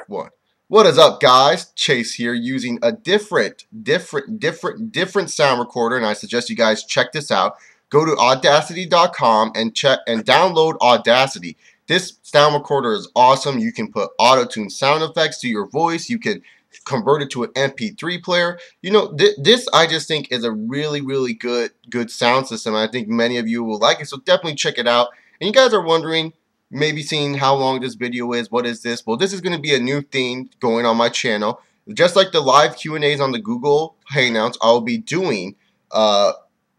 One. What is up, guys? Chase here, using a different sound recorder, and I suggest you guys check this out. Go to audacity.com and download Audacity. This sound recorder is awesome. You can put auto-tune sound effects to your voice. You can convert it to an MP3 player. You know, this I just think is a really good sound system. I think many of you will like it, so definitely check it out. And you guys are wondering, maybe seeing how long this video is. What is this? Well, this is going to be a new theme going on my channel. Just like the live Q&As on the Google Hangouts, I'll be doing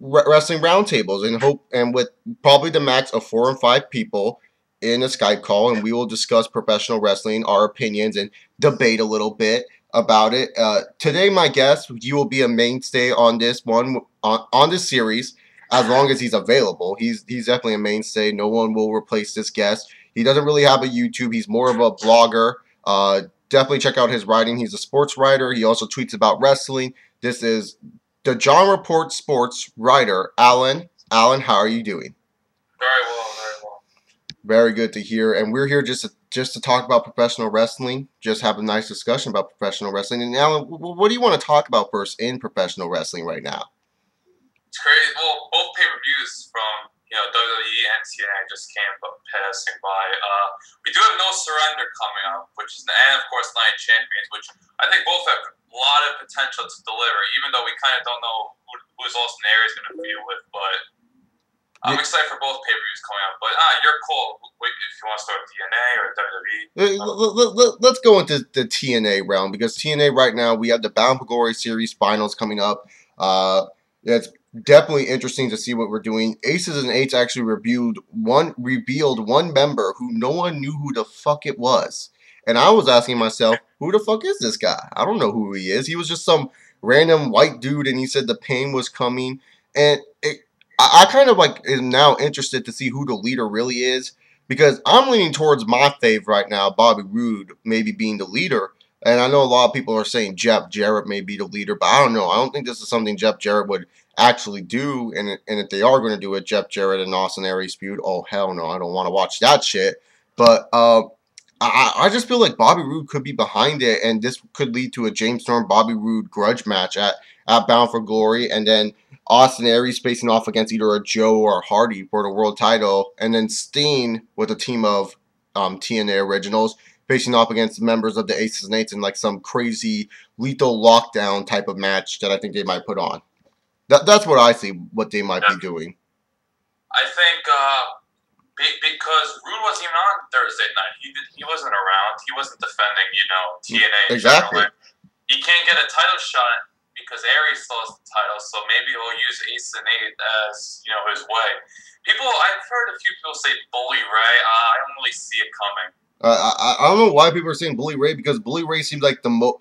wrestling roundtables and with probably the max of 4 and 5 people in a Skype call, and we will discuss professional wrestling, our opinions, and debate a little bit about it. Today, my guest, you will be a mainstay on this one on this series. As long as he's available, he's definitely a mainstay. No one will replace this guest. He doesn't really have a YouTube. He's more of a blogger. Definitely check out his writing. He's a sports writer. He also tweets about wrestling. This is the John Report Sports writer, Allen. Allen, how are you doing? Very well, very well. Very good to hear. And we're here just to talk about professional wrestling. Just have a nice discussion about professional wrestling. And Allen, what do you want to talk about first in professional wrestling right now? It's crazy. Well, both pay-per-views from WWE and TNA just came passing by. We do have No Surrender coming up, and of course Night Champions, which I think both have a lot of potential to deliver, even though we kind of don't know who's Austin Aries going to feud with. But I'm excited for both pay-per-views coming up. But your call. If you want to start with TNA or WWE. Let's go into the TNA round, because TNA right now we have the Bound for Glory series finals coming up. It's definitely interesting to see what we're doing. Aces and Eights actually revealed one member who no one knew who the fuck it was. And I was asking myself, who the fuck is this guy? I don't know who he is. He was just some random white dude, and he said the pain was coming. And I kind of am now interested to see who the leader really is, because I'm leaning towards my fave right now, Bobby Roode, maybe being the leader. And I know a lot of people are saying Jeff Jarrett may be the leader, but I don't know. I don't think this is something Jeff Jarrett would actually do. And if they are going to do it, Jeff Jarrett and Austin Aries feud, oh, hell no. I don't want to watch that shit. But I just feel like Bobby Roode could be behind it, and this could lead to a James Storm Bobby Roode grudge match at Bound for Glory, and then Austin Aries facing off against either a Joe or a Hardy for the world title, and then Steen with a team of TNA originals facing off against members of the Aces and Eights in like some crazy lethal lockdown type of match that I think they might put on. That's what I see, what they might be doing. I think because Roode wasn't even on Thursday night. He wasn't around. He wasn't defending, TNA. Exactly. He can't get a title shot because Aries still has the title, so maybe he'll use Ace and Eight as, his way. I've heard a few people say Bully Ray. I don't really see it coming. I don't know why people are saying Bully Ray, because Bully Ray seems like the most,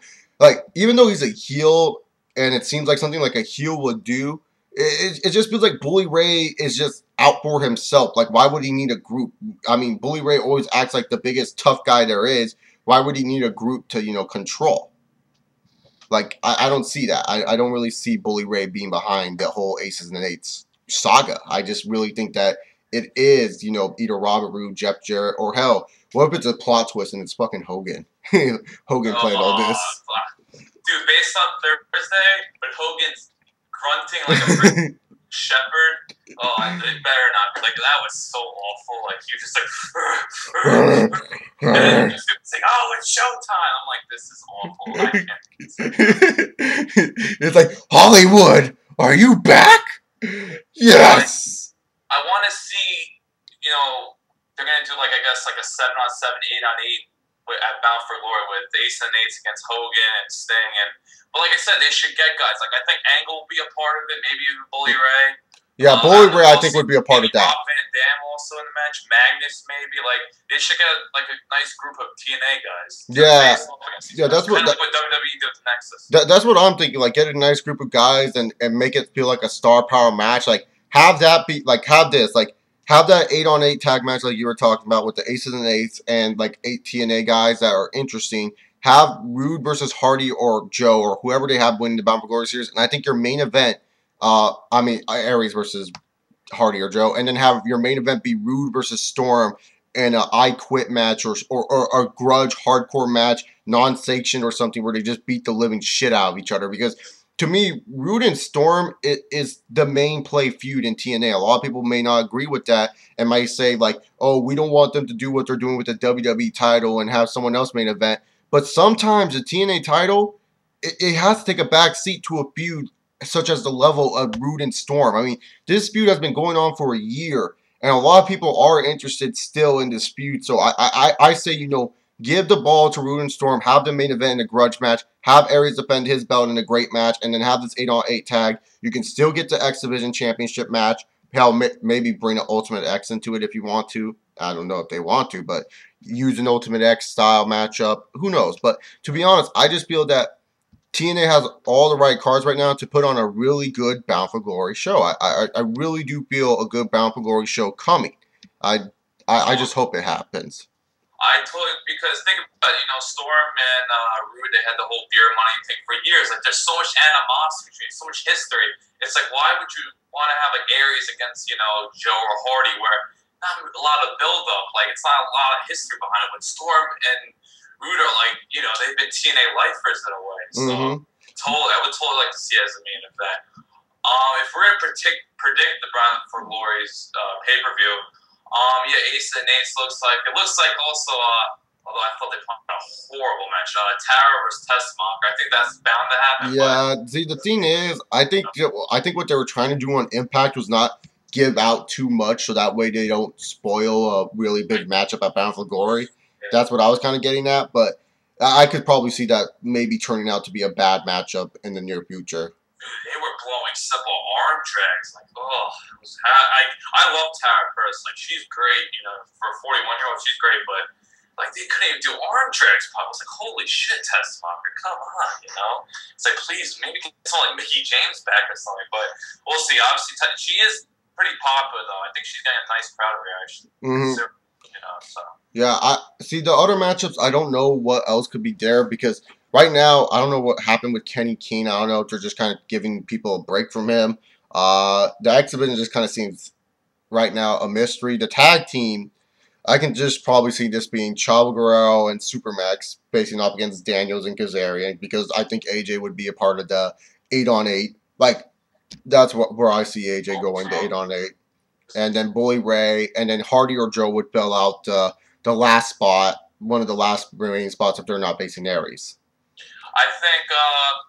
even though he's a heel and it seems like something like a heel would do, it just feels like Bully Ray is just out for himself. Like, why would he need a group? I mean, Bully Ray always acts like the biggest tough guy there is. Why would he need a group to, control? Like, I don't see that. I don't really see Bully Ray being behind the whole Aces and Eights saga. I just really think that it is, either Robert Roode, Jeff Jarrett, or hell, what if it's a plot twist and it's fucking Hogan? Hogan playing all this. Dude, based on Thursday, but Hogan's grunting like a freaking shepherd. Oh, it better not. Like, that was so awful. Like, you just and then you just say, oh, it's showtime. I'm like, this is awful. I can't. It's like, Hollywood, are you back? Yes. I want to see, they're going to do, I guess, a 7-on-7, 8-on-8 at Bound for Glory with Ace and Eights against Hogan and Sting. But like I said, they should get guys. I think Angle will be a part of it, maybe even Bully Ray. Yeah, Bully Ray, I think, would be a part of that. Rob Van Dam also in the match. Magnus, maybe. They should get, a nice group of TNA guys. Yeah, that's what WWE did with Nexus. That's what I'm thinking. Get a nice group of guys and make it feel like a star power match. Have that be, have this, have that 8-on-8 tag match like you were talking about with the Aces and Eights and 8 TNA guys that are interesting. Have Roode versus Hardy or Joe or whoever they have winning the Bound for Glory series, and I think your main event, Aries versus Hardy or Joe, and then have your main event be Roode versus Storm and a I Quit match or a grudge hardcore match, non-sanctioned or something where they just beat the living shit out of each other. Because to me, Rude and Storm is the main play feud in TNA. A lot of people may not agree with that and might say like, oh, we don't want them to do what they're doing with the WWE title and have someone else main event. But sometimes the TNA title, it has to take a back seat to a feud such as the level of Rude and Storm. I mean, this feud has been going on for a year, and a lot of people are interested still in this feud. So I say, you know, give the ball to Rude and Storm, have the main event in a grudge match, have Aries defend his belt in a great match, and then have this 8-on-8 tag. You can still get the X Division Championship match. Hell, maybe bring an Ultimate X into it if you want to. I don't know if they want to, but use an Ultimate X style matchup. Who knows? But to be honest, I just feel that TNA has all the right cards right now to put on a really good Bound for Glory show. I really do feel a good Bound for Glory show coming. I just hope it happens. I totally, because think about, you know, Storm and Rude, they had the whole beer money thing for years. Like, there's so much animosity between, so much history. It's like, why would you want to have like Aries against, you know, Joe or Hardy, where not a lot of build up, like it's not a lot of history behind it. But Storm and Rude are like, you know, they've been TNA lifers in a way. So I would totally like to see it as a main event. If we're gonna predict the Bound for Glory's pay-per-view. Yeah, Ace and Ace looks like also. Although I thought they put a horrible match. Tara versus Testmark. I think that's bound to happen. Yeah. See, the thing is, I think what they were trying to do on Impact was not give out too much, so that way they don't spoil a really big matchup at Bound for Glory. Yeah. That's what I was kind of getting at, but I could probably see that maybe turning out to be a bad matchup in the near future. They were blowing simple arm drags. Like, oh, I love Tara personally. She's great, you know, for a 41-year-old, she's great, but like they couldn't even do arm drags. I was like, holy shit, Testmarker, come on, you know? It's like, please, maybe get someone like Mickey James back or something, but we'll see. Obviously, she is pretty popular, though. I think she's getting a nice crowd reaction. You know, so. Yeah, I see the other matchups. I don't know what else could be there because right now, I don't know what happened with Kenny King. I don't know if they're just kind of giving people a break from him. The exhibition just kind of seems right now a mystery. The tag team, I can just probably see this being Chavo Guerrero and Supermax facing off against Daniels and Kazarian because I think AJ would be a part of the 8-on-8. Like, that's where I see AJ going, the 8-on-8. And then Bully Ray, and then Hardy or Joe would fill out the last spot, one of the last remaining spots if they're not facing Aries. I think,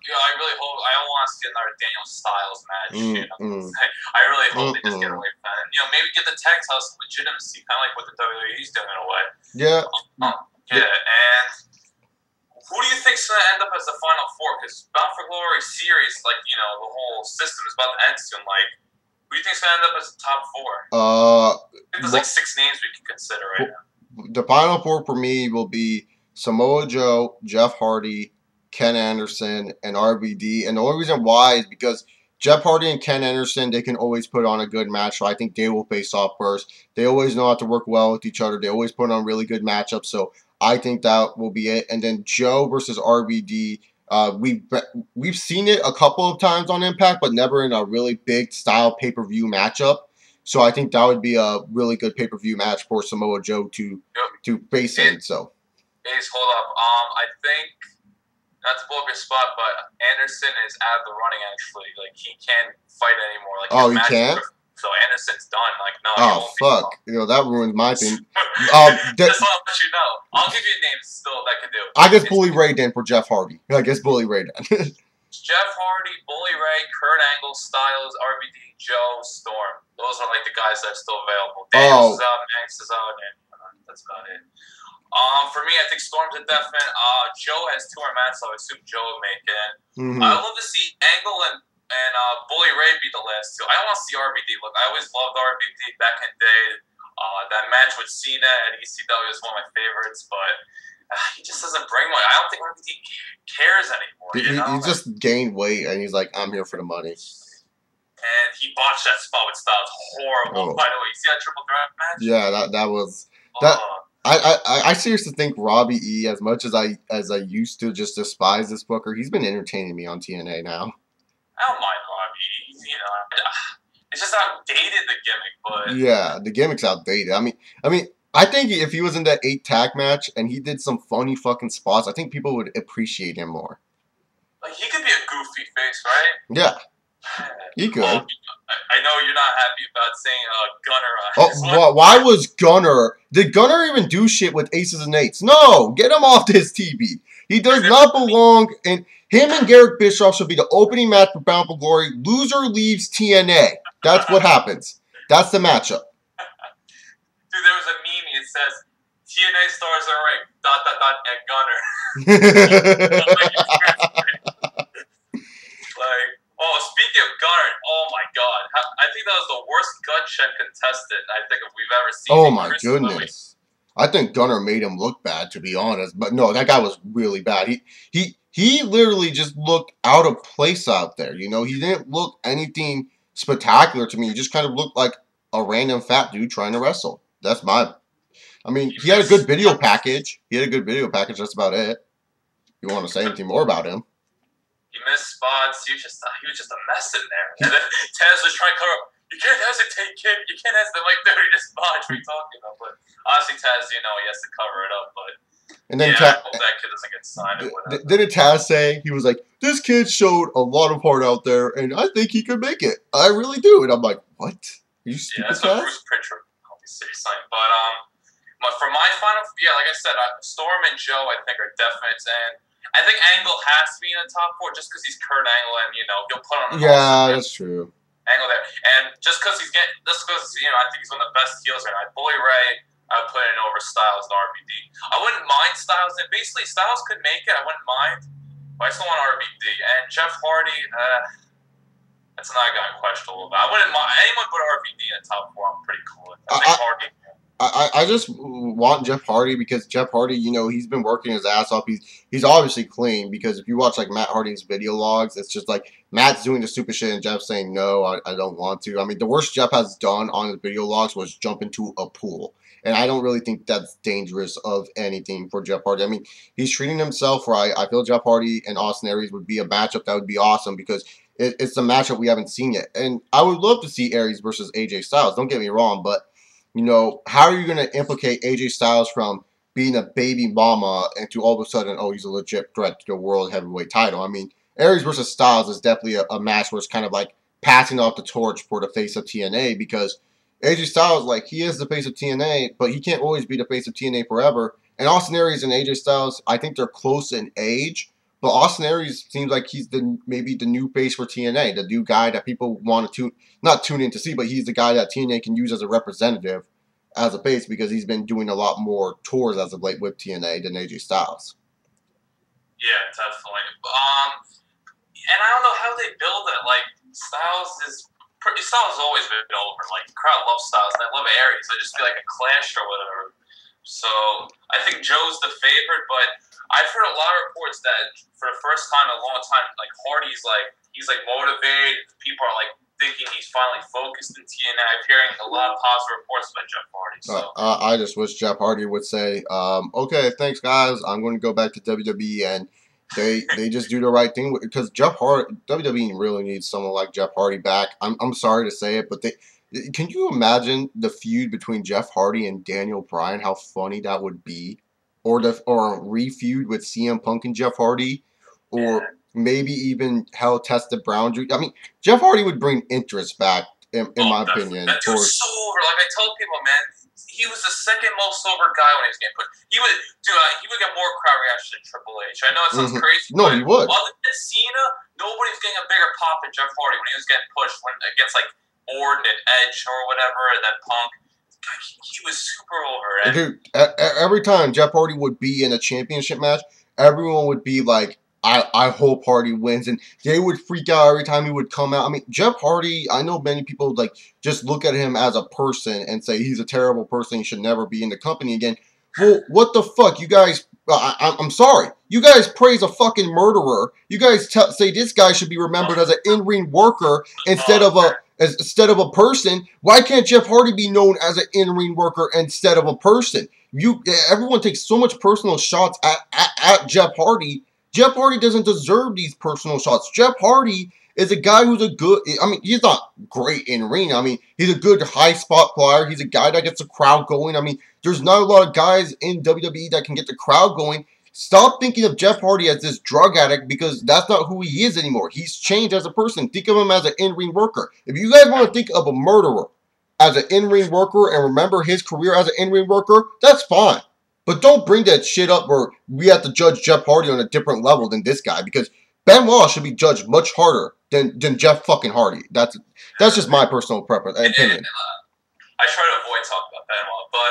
you know, I really hope, I don't want to see another Daniel Styles match, you know. I really hope they just get away from that. And, you know, maybe give the tag house legitimacy, kind of like what the WWE is doing in a way. Yeah. Yeah, and who do you think's going to end up as the Final Four? Because Bound for Glory series, like, you know, the whole system is about to end soon. Like, who do you think's going to end up as the top four? There's like 6 names we can consider right now. The Final Four for me will be Samoa Joe, Jeff Hardy, Ken Anderson, and RVD. And the only reason why is because Jeff Hardy and Ken Anderson, they can always put on a good match. So I think they will face off first. They always know how to work well with each other. They always put on really good matchups. So I think that will be it. And then Joe versus RVD. We've seen it a couple of times on Impact, but never in a really big style pay-per-view matchup. So I think that would be a really good pay-per-view match for Samoa Joe to face in. So, Ace, hold up. I think not to blow up your spot, but Anderson is out of the running. Actually, like he can't fight anymore. Like he can't. So Anderson's done. Like no. Oh fuck! You know that ruins my thing. Just want to let you know. I'll give you names still that can do. I guess Bully Ray then for Jeff Hardy. I guess Bully Ray then. Jeff Hardy, Bully Ray, Kurt Angle, Styles, RVD, Joe, Storm. Those are like the guys that are still available. Daniels is out, Max is out, and that's about it. For me, I think Storm's a definite. Joe has 2 more matches, so I assume Joe will make it. I'd love to see Angle and Bully Ray be the last 2. I don't want to see RVD. Look, I always loved RVD back in the day. That match with Cena at ECW is one of my favorites, but he just doesn't bring much. I don't think RVD cares anymore. He just gained weight, and he's like, I'm here for the money. And he botched that spot with Styles. Horrible, by the way. You see that triple threat match? Yeah, that was... that. I seriously think Robbie E, as much as I used to just despise this booker, he's been entertaining me on TNA now. I don't mind Robbie E. You know, it's just outdated, the gimmick, but yeah, the gimmick's outdated. I mean, I think if he was in that 8 tag match and he did some funny fucking spots, I think people would appreciate him more. Like, he could be a goofy face, right? Yeah, he could. Oh, I know you're not happy about saying Gunner. Oh, why was Gunner? Did Gunner even do shit with Aces and Eights? No, get him off this TV. He does not belong. And him and Garrett Bischoff should be the opening match for Bound for Glory. Loser leaves TNA. That's what happens. That's the matchup. Dude, there was a meme. It says TNA stars are ranked ... and Gunner. Like, oh, speaking of Gunner, oh my God, I think that was the worst gut check contestant I think we've ever seen. Oh my goodness, I think Gunner made him look bad, to be honest. But no, that guy was really bad. He literally just looked out of place out there. You know, he didn't look anything spectacular to me. He just kind of looked like a random fat dude trying to wrestle. That's my. I mean, he had a good video package. That's about it. You want to say anything more about him? He missed spots. He was just a mess in there. And then Taz was trying to cover up. You can't hesitate, kid. You can't hesitate. Like, dude, he just spots. What are you talking about? But honestly, Taz, you know, he has to cover it up. But and then I hope that kid doesn't get signed or whatever. Didn't Taz say, he was like, this kid showed a lot of heart out there, and I think he could make it. I really do. And I'm like, what? Are you stupid, that's what Bruce Pritchard obviously signed. But for my final, like I said, Storm and Joe, I think, are definite. And I think Angle has to be in the top 4 just because he's Kurt Angle, and you know he'll put on. That's true. Angle there, and just because I think he's one of the best heels right now. Bully Ray, I would put in over Styles and RVD. I wouldn't mind Styles, and basically Styles could make it. I wouldn't mind, but I still want RVD and Jeff Hardy. That's another guy I'm questionable about. I wouldn't mind anyone but RVD in the top 4. I'm pretty cool with. I think Hardy. I just want Jeff Hardy because Jeff Hardy, you know, he's been working his ass off. He's obviously clean because if you watch like Matt Hardy's video logs, it's just like Matt's doing the stupid shit and Jeff's saying no, I don't want to. I mean, the worst Jeff has done on his video logs was jump into a pool, and I don't really think that's dangerous of anything for Jeff Hardy. I mean, he's treating himself right. I feel Jeff Hardy and Austin Aries would be a matchup that would be awesome because it's a matchup we haven't seen yet, and I would love to see Aries versus AJ Styles. Don't get me wrong, but you know, how are you going to implicate AJ Styles from being a baby mama into all of a sudden, oh, he's a legit threat to the world heavyweight title? I mean, Aries versus Styles is definitely a match where it's kind of like passing off the torch for the face of TNA because AJ Styles, like, he is the face of TNA, but he can't always be the face of TNA forever. And Austin Aries and AJ Styles, I think they're close in age, but Austin Aries seems like he's maybe the new face for TNA, the new guy that people want to not tune in to see, but he's the guy that TNA can use as a representative as a face because he's been doing a lot more tours as of late with TNA than AJ Styles. Yeah, definitely. And I don't know how they build it. Like, Styles has always been over. Like, the crowd loves Styles, and they love Aries. It'd just be like a clash or whatever. So, I think Joe's the favorite, but I've heard a lot of reports that for the first time in a long time, like, Hardy's he's motivated. People are thinking he's finally focused in TNA. I'm hearing a lot of positive reports about Jeff Hardy. So I just wish Jeff Hardy would say, okay, thanks guys, I'm going to go back to WWE, and they just do the right thing because WWE really needs someone like Jeff Hardy back. I'm sorry to say it, but can you imagine the feud between Jeff Hardy and Daniel Bryan? How funny that would be, or a re-feud with CM Punk and Jeff Hardy, or maybe even Hell Tested Brown Jr. I mean, Jeff Hardy would bring interest back, in my opinion. That dude's so over. Like I told people, man, he was the second most sober guy when he was getting put. He would get more crowd reaction than Triple H. I know it sounds crazy. No, he would. Other than Cena, nobody's getting a bigger pop than Jeff Hardy when he was getting pushed against Orton and Edge or whatever, and then Punk. He was super over. And dude, every time Jeff Hardy would be in a championship match, everyone would be like, I hope Hardy wins, and they would freak out every time he would come out. I mean, Jeff Hardy, I know many people just look at him as a person and say he's a terrible person, he should never be in the company again. Well, what the fuck, you guys? I'm sorry, you guys praise a fucking murderer. You guys say this guy should be remembered as an in-ring worker instead of a person. Why can't Jeff Hardy be known as an in-ring worker instead of a person? Everyone takes so much personal shots at Jeff Hardy Jeff Hardy doesn't deserve these personal shots. Jeff Hardy is a guy who's a good, I mean, he's not great in ring. I mean, he's a good high spot player. He's a guy that gets the crowd going. I mean, there's not a lot of guys in WWE that can get the crowd going. Stop thinking of Jeff Hardy as this drug addict, because that's not who he is anymore. He's changed as a person. Think of him as an in-ring worker. If you guys want to think of a murderer as an in-ring worker and remember his career as an in-ring worker, that's fine. But don't bring that shit up where we have to judge Jeff Hardy on a different level than this guy, because Benoit should be judged much harder than Jeff fucking Hardy. That's just my personal preference and opinion. I try to avoid talking about Benoit, but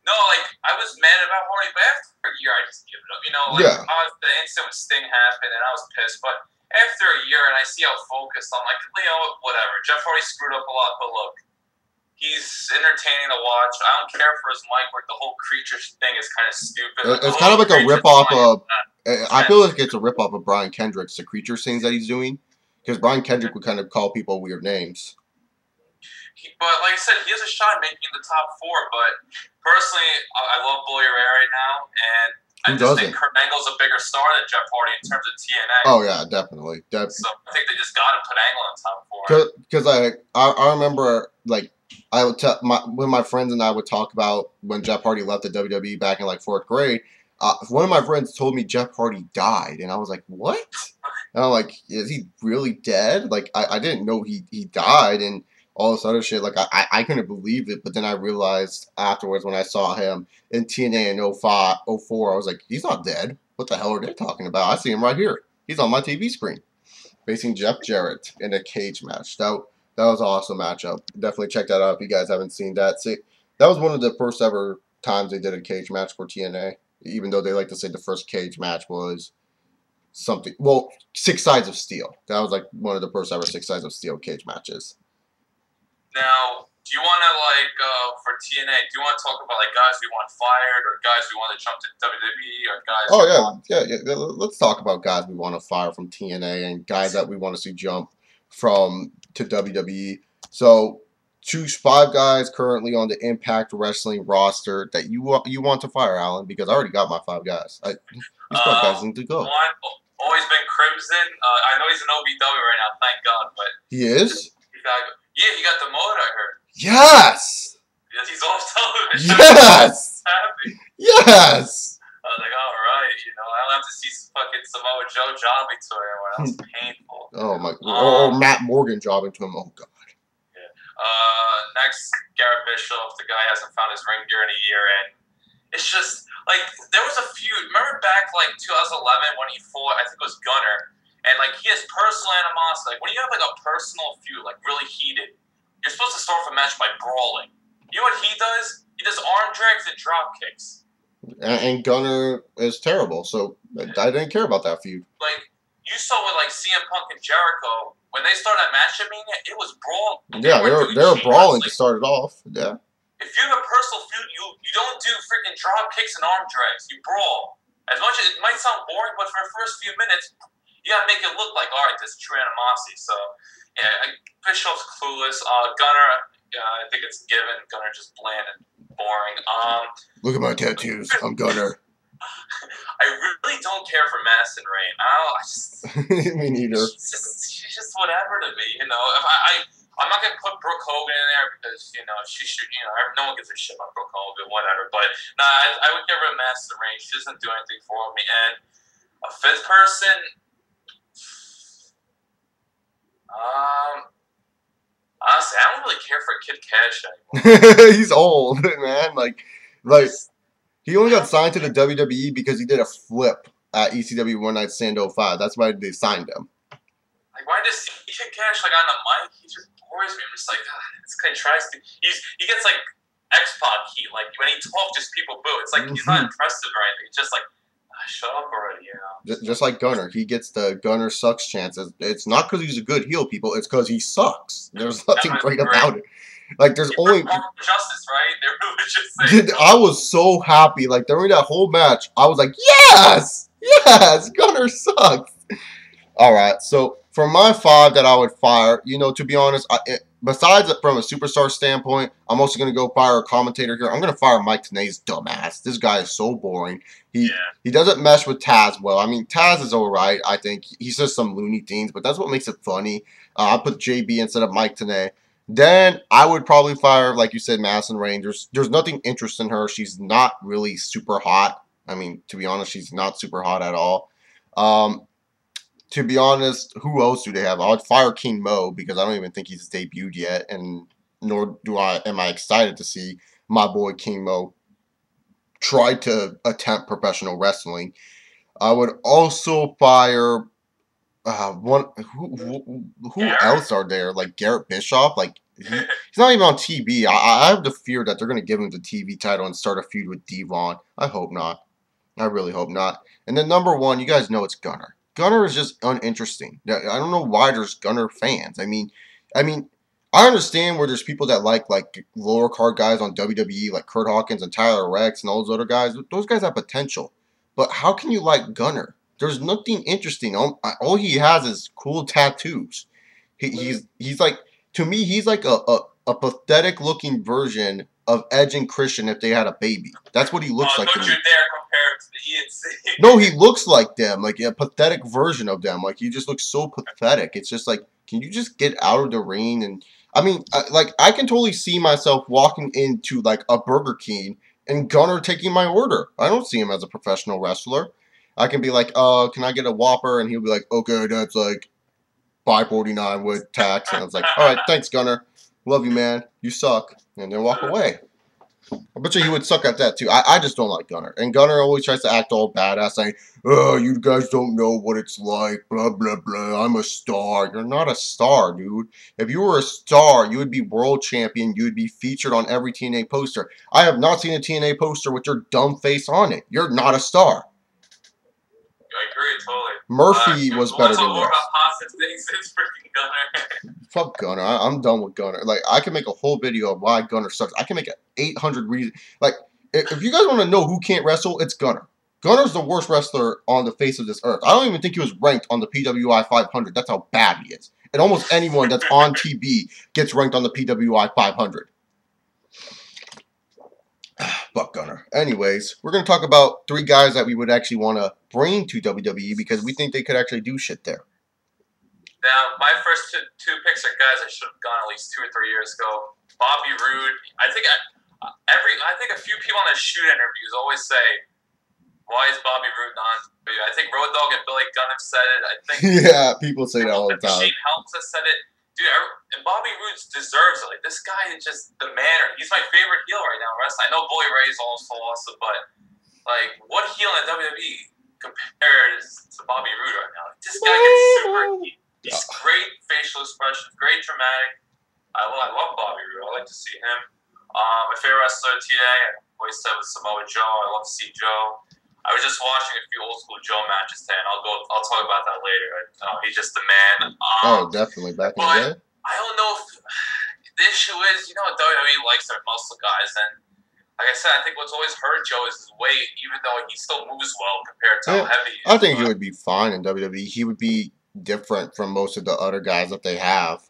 no, like I was mad about Hardy, but after a year, I just give it up. You know, like the incident with Sting happened, and I was pissed. But after a year, and I see how focused, I'm like, you know, whatever. Jeff Hardy screwed up a lot, but look, he's entertaining to watch. I don't care for his mic work. The whole creature thing is kind of stupid. It's kind of like a rip-off of... I feel like it's a rip-off of Brian Kendrick's The Creature things that he's doing. Because Brian Kendrick would kind of call people weird names. But like I said, he has a shot at making the top 4. But personally, I love Bully Ray right now. And I just think Kurt Angle's a bigger star than Jeff Hardy in terms of TNA. Oh, yeah, definitely. So I think they just got to put Angle in top 4. Because I remember, like, I would when my friends and I would talk about when Jeff Hardy left the WWE back in like 4th grade. One of my friends told me Jeff Hardy died, and I was like, "What?" And I'm like, "Is he really dead?" Like, I didn't know he died, and all this other shit. Like, I couldn't believe it. But then I realized afterwards when I saw him in TNA in 05, 04, I was like, "He's not dead. What the hell are they talking about? I see him right here. He's on my TV screen, facing Jeff Jarrett in a cage match." That was an awesome matchup. Definitely check that out if you guys haven't seen that. See, that was one of the first ever times they did a cage match for TNA. Even though they like to say the first cage match was something, well, 6 Sides of Steel. That was like one of the first ever 6 Sides of Steel cage matches. Now, do you want to, like, for TNA, do you want to talk about, like, guys we want fired or guys we want to jump to WWE or guys... Oh, yeah. Let's talk about guys we want to fire from TNA and guys that we want to see jump to WWE. So, choose 5 guys currently on the Impact Wrestling roster that you want to fire, Alan, because I already got my 5 guys. These 5 guys need to go. One, always been Crimson. I know he's an OVW right now, thank God, but... He is? He got demoted, I heard. Yes! He's off television. Yes! Happy. Yes! I was like, all right, you know, I don't have to see fucking Samoa Joe jobbing to him. That was painful. Oh, my God. Or Matt Morgan jobbing to him. Oh, God. Next, Garrett Bischoff. The guy hasn't found his ring gear in a year, and it's just like there was a feud. Remember back like 2011 when he fought, I think it was Gunner, and like he has personal animosity. Like when you have like a personal feud, like really heated, you're supposed to start off a match by brawling. You know what he does? He does arm drags and drop kicks. And Gunner is terrible, so I didn't care about that feud. Like you saw with like CM Punk and Jericho. When they started that match at Mania, it was brawl. Yeah, they were brawling to start it off. Yeah. If you have a personal feud, you don't do freaking drop kicks and arm drags. You brawl. As much as it might sound boring, but for the first few minutes, you gotta make it look like, all right, there's true animosity. So, yeah, Bischoff's clueless. Gunner, I think it's given. Gunner just bland and boring. Look at my tattoos. I'm Gunner. I really don't care for Madison Rayne. Me neither. She's just whatever to me, you know. I'm not gonna put Brooke Hogan in there because you know she should. You know, no one gives a shit about Brooke Hogan, whatever. But no, I would give her Madison Rayne. She doesn't do anything for me. And a 5th person, honestly, I don't really care for Kid Cash anymore. He's old, man. Like. He only got signed to the WWE because he did a flip at ECW One Night Stand 05. That's why they signed him. Like, why does he get Cash like on the mic? He just bores me. I'm just like, this guy tries to. He gets like X-Pac heat. Like when he talks, just people boo. It's like he's not impressive or anything. It's just like, shut up already, you know. Just like Gunner, he gets the Gunner sucks chances. It's not because he's a good heel, people. It's because he sucks. There's nothing great about it. Like there's only justice, right? They were just saying. I was so happy. Like during that whole match, I was like, yes, Gunner sucks. All right, so for my 5 that I would fire, you know, to be honest, besides from a superstar standpoint, I'm also going to go fire a commentator here. I'm going to fire Mike Tenay's dumbass. This guy is so boring. He doesn't mesh with Taz well. I mean, Taz is all right. I think he says some loony things, but that's what makes it funny. I put JB instead of Mike Tenay. Then I would probably fire, like you said, Madison Rain. There's nothing interesting in her. She's not really super hot. I mean, to be honest, she's not super hot at all. To be honest, who else do they have? I would fire King Mo because I don't even think he's debuted yet, and nor am I excited to see my boy King Mo try to attempt professional wrestling. I would also fire who else are there? Like Garrett Bischoff? Like he's not even on TV. I have the fear that they're gonna give him the TV title and start a feud with Devon. I hope not. I really hope not. And then number one, you guys know it's Gunner. Gunner is just uninteresting. I don't know why there's Gunner fans. I mean, I understand where there's people that like lower card guys on WWE, like Kurt Hawkins and Tyler Rex and all those other guys. Those guys have potential. But how can you like Gunner? There's nothing interesting. All he has is cool tattoos. He's like, to me, he's like a pathetic looking version of Edge and Christian if they had a baby. That's what he looks like to me. Don't you dare compare it to the ENC. No, he looks like them, like a pathetic version of them. Like, he just looks so pathetic. It's just like, can you just get out of the ring? And I mean, I can totally see myself walking into like a Burger King and Gunner taking my order. I don't see him as a professional wrestler. I can be like, can I get a Whopper? And he'll be like, okay, that's like $5.49 with tax. And I was like, all right, thanks, Gunner. Love you, man. You suck. And then walk away. I bet you he would suck at that, too. I just don't like Gunner. And Gunner always tries to act all badass, saying, oh, you guys don't know what it's like, blah, blah, blah. I'm a star. You're not a star, dude. If you were a star, you would be world champion. You would be featured on every TNA poster. I have not seen a TNA poster with your dumb face on it. You're not a star. I agree, totally. Murphy was better than this. It's freaking Gunner. Fuck Gunner. I'm done with Gunner. Like, I can make a whole video of why Gunner sucks. I can make 800 reasons. Like, if you guys want to know who can't wrestle, it's Gunner. Gunner's the worst wrestler on the face of this earth. I don't even think he was ranked on the PWI 500. That's how bad he is. And almost anyone that's on TV gets ranked on the PWI 500. Fuck Gunner. Anyways, we're going to talk about 3 guys that we would actually want to bring to WWE because we think they could actually do shit there. Now, my first two picks are guys I should have gone at least 2 or 3 years ago. Bobby Roode. I think a few people on the shoot interviews always say, "Why is Bobby Roode not?" I think Road Dogg and Billy Gunn have said it. I think yeah, people say that all the time. Shane Helms has said it. Dude, and Bobby Roode deserves it. Like, this guy is just the man. He's my favorite heel right now. I know Bully Ray's also awesome, but like, what heel in the WWE compares to Bobby Roode right now? Like, this guy gets super heat. He's great facial expression, great dramatic. I love Bobby Roode. I like to see him. My favorite wrestler today, I always said, was Samoa Joe. I love to see Joe. I was just watching a few old school Joe matches today, and I'll talk about that later. He's just the man. Definitely back in the day. I don't know if the issue is, WWE likes their muscle guys, and like I said, I think what's always hurt Joe is his weight, even though he still moves well compared to how heavy he is. I think he would be fine in WWE. He would be different from most of the other guys that they have.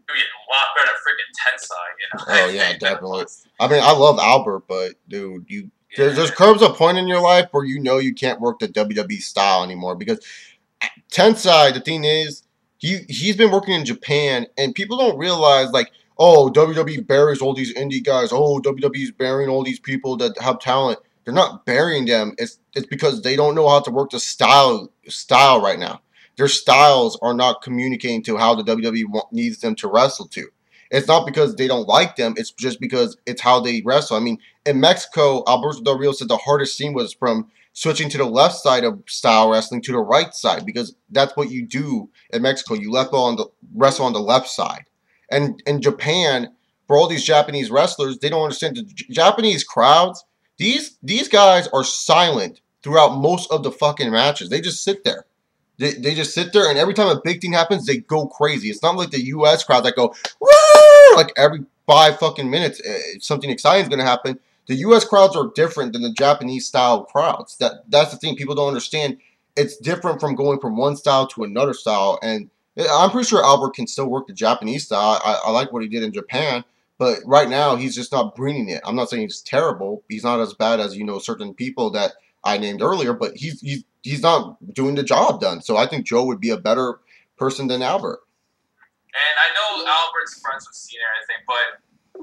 Dude, a lot better than freaking Tensai, Oh yeah, definitely. I mean, I love Albert, but dude, there's comes a point in your life where you know you can't work the WWE style anymore because Tensai, the thing is, he's been working in Japan, and people don't realize, like, oh, WWE buries all these indie guys. Oh, WWE's burying all these people that have talent. They're not burying them. It's because they don't know how to work the style right now. Their styles are not communicating to how the WWE needs them to wrestle to. It's not because they don't like them. It's just because it's how they wrestle. I mean, in Mexico, Alberto Del Rio said the hardest scene was from switching to the left side of style wrestling to the right side because that's what you do in Mexico. You wrestle on the left side. And in Japan, for all these Japanese wrestlers, they don't understand the Japanese crowds. These guys are silent throughout most of the fucking matches. They just sit there. They just sit there, and every time a big thing happens, they go crazy. It's not like the U.S. crowd that go, woo! Like every 5 fucking minutes, something exciting is going to happen. The U.S. crowds are different than the Japanese-style crowds. That's the thing people don't understand. It's different from going from one style to another style, and I'm pretty sure Albert can still work the Japanese style. I like what he did in Japan, but right now he's just not bringing it. I'm not saying he's terrible. He's not as bad as certain people that I named earlier, but he's not doing the job done. So I think Joe would be a better person than Albert. And I know Albert's friends with Cena and everything, but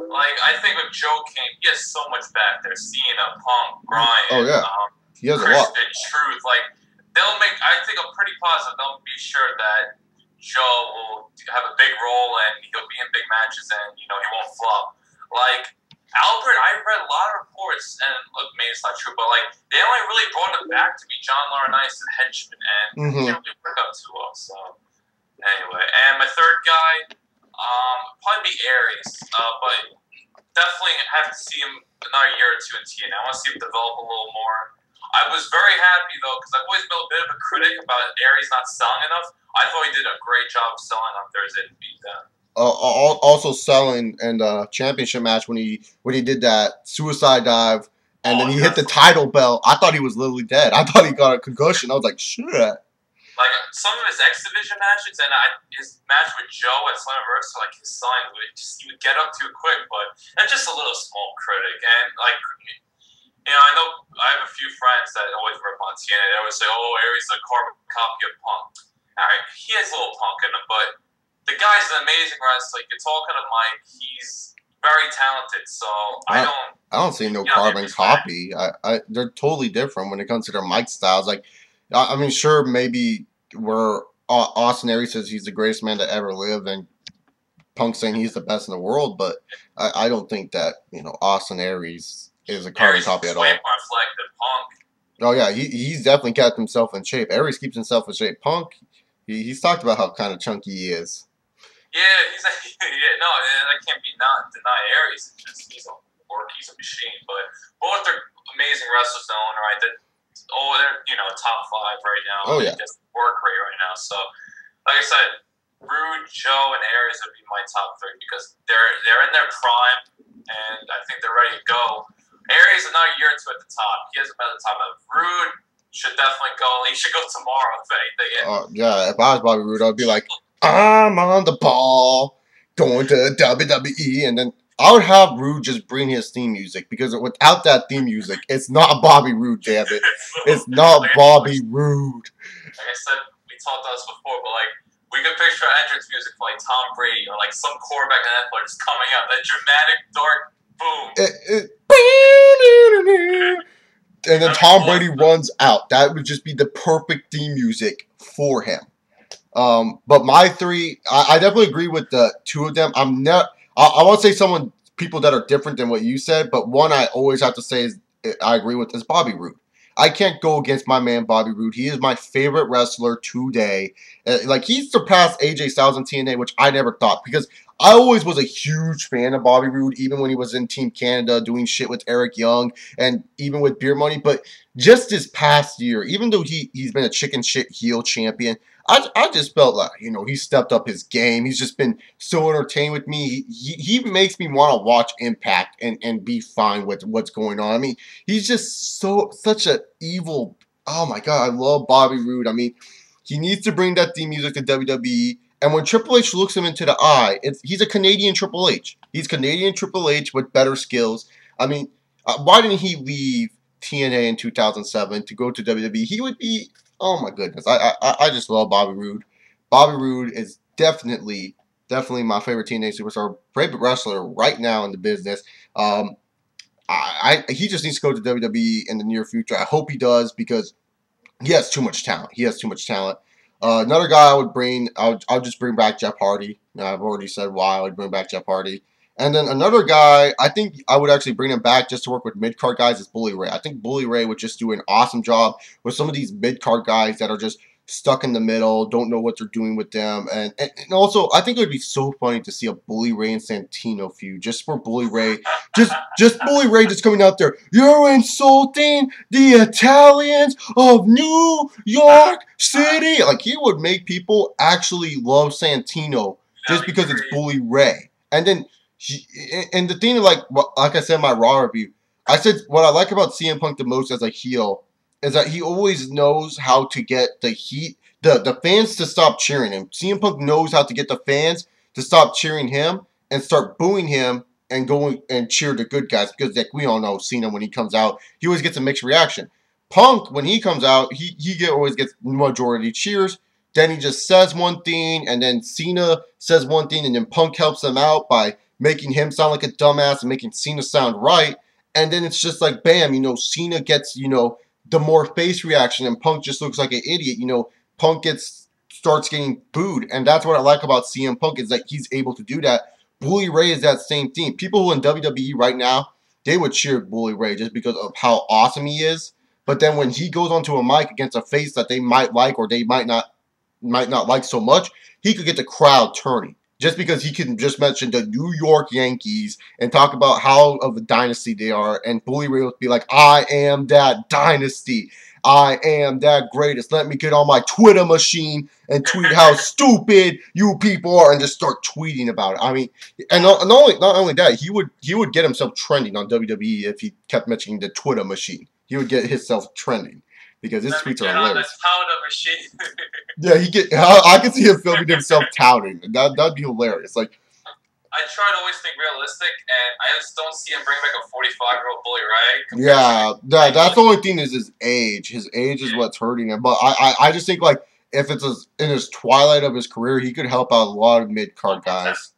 like I think when Joe came, he has so much back there. Cena, Punk, Bryan, Oh yeah, he has a lot. Christian, Truth. Like they'll make. I think I'm pretty positive they'll be sure that Joe will have a big role and he'll be in big matches and he won't flop. Like Albert, I read a lot of reports and look, maybe it's not true, but like they only really brought him back to be John Laurinaitis and henchman, and he didn't really work out too well. So. Anyway, and my third guy, probably be Aries, but definitely have to see him another year or two in TNA. I want to see him develop a little more. I was very happy though because I've always been a bit of a critic about Aries not selling enough. I thought he did a great job of selling on Thursday to beat them. Also selling in the championship match when he did that suicide dive and then he hit the title belt. I thought he was literally dead. I thought he got a concussion. I was like, shit. Like some of his X Division matches and his match with Joe at Slammiversary, like his sign he would get up too quick, but that's just a little small critic. And like, I know I have a few friends that always rip on TNA. They always say, "Oh, Aries is a carbon copy of Punk." All right, he has a little Punk in him, but the guy's an amazing wrestler. You're talking to Mike; he's very talented. So I don't see no carbon copy. They're totally different when it comes to their mic styles. Like, I mean, sure, maybe. Where Austin Aries says he's the greatest man to ever live, and Punk saying he's the best in the world, but I don't think that Austin Aries is a carbon copy at all. Way more athletic than Punk. Oh yeah, he's definitely kept himself in shape. Aries keeps himself in shape. Punk, he's talked about how kind of chunky he is. Yeah, I can't deny Aries. He's a machine, but both are amazing wrestlers to own, right? They're top 5 right now. Oh yeah. Just work rate right now. So, like I said, Rude, Joe, and Aries would be my top 3 because they're in their prime, and I think they're ready to go. Aries another year or two at the top. He hasn't been at the top. Rude should definitely go. He should go tomorrow if anything. Yeah, if I was Bobby Roode, I'd be like, I'm on the ball, going to WWE, and then I would have Rude just bring his theme music because without that theme music, it's not Bobby Roode, damn it. It's not Bobby Roode. Like I said, we talked about this before, but like we could picture entrance music for like Tom Brady or like some quarterback in NFL just coming out, that dramatic dark boom. And then Tom Brady runs out. That would just be the perfect theme music for him. But my 3, I definitely agree with the 2 of them. I won't say people that are different than what you said, but one I always have to say is I agree with is Bobby Roode. I can't go against my man Bobby Roode. He is my favorite wrestler today. Like he surpassed AJ Styles in TNA, which I never thought because I always was a huge fan of Bobby Roode, even when he was in Team Canada doing shit with Eric Young and even with Beer Money. But just this past year, even though he's been a chicken shit heel champion, I just felt like, he stepped up his game. He's just been so entertained with me. He makes me want to watch Impact and be fine with what's going on. I mean, he's just such an evil. Oh my God, I love Bobby Roode. I mean, he needs to bring that theme music to WWE. And when Triple H looks him into the eye, he's a Canadian Triple H. He's Canadian Triple H with better skills. I mean, why didn't he leave TNA in 2007 to go to WWE? He would be... Oh my goodness, I just love Bobby Roode. Bobby Roode is definitely my favorite TNA superstar, favorite wrestler right now in the business. He just needs to go to WWE in the near future. I hope he does because he has too much talent. Another guy I would bring, I'll just bring back Jeff Hardy. I've already said why I would bring back Jeff Hardy. And then another guy, I think I would actually bring him back just to work with mid-card guys is Bully Ray. I think Bully Ray would just do an awesome job with some of these mid-card guys that are just stuck in the middle, don't know what they're doing with them. And also, I think it would be so funny to see a Bully Ray and Santino feud just for Bully Ray. Just Bully Ray just coming out there, you're insulting the Italians of New York City. Like, he would make people actually love Santino just because it's Bully Ray. And then... And the thing, like I said in my Raw review, I said what I like about CM Punk the most as a heel is that he always knows how to get the heat the fans to stop cheering him. CM Punk knows how to get the fans to stop cheering him and start booing him and going and cheer the good guys, because like we all know Cena, when he comes out, he always gets a mixed reaction. Punk, when he comes out, always gets majority cheers. Then he just says one thing, and then Cena says one thing, and then Punk helps him out by making him sound like a dumbass and making Cena sound right. And then it's just like, bam, Cena gets, the more face reaction, and Punk just looks like an idiot. Punk starts getting booed, and that's what I like about CM Punk, is that he's able to do that. Bully Ray is that same thing. People who in WWE right now, they would cheer Bully Ray just because of how awesome he is. But then when he goes onto a mic against a face that they might like or they might not like so much, he could get the crowd turning. Just because he can just mention the New York Yankees and talk about how of a dynasty they are, and Bully Ray would be like, I am that dynasty. I am that greatest. Let me get on my Twitter machine and tweet how stupid you people are, and just start tweeting about it. I mean, and not only that, he would get himself trending on WWE if he kept mentioning the Twitter machine. He would get himself trending because his tweets are hilarious. Yeah, I can see him filming himself touting. That'd be hilarious. Like, I try to always think realistic, and I just don't see him bring back a 45-year-old Bully Ray. Yeah, that's the only thing is his age. His age is what's hurting him. But I just think, like, if it's in his twilight of his career, he could help out a lot of mid-card guys.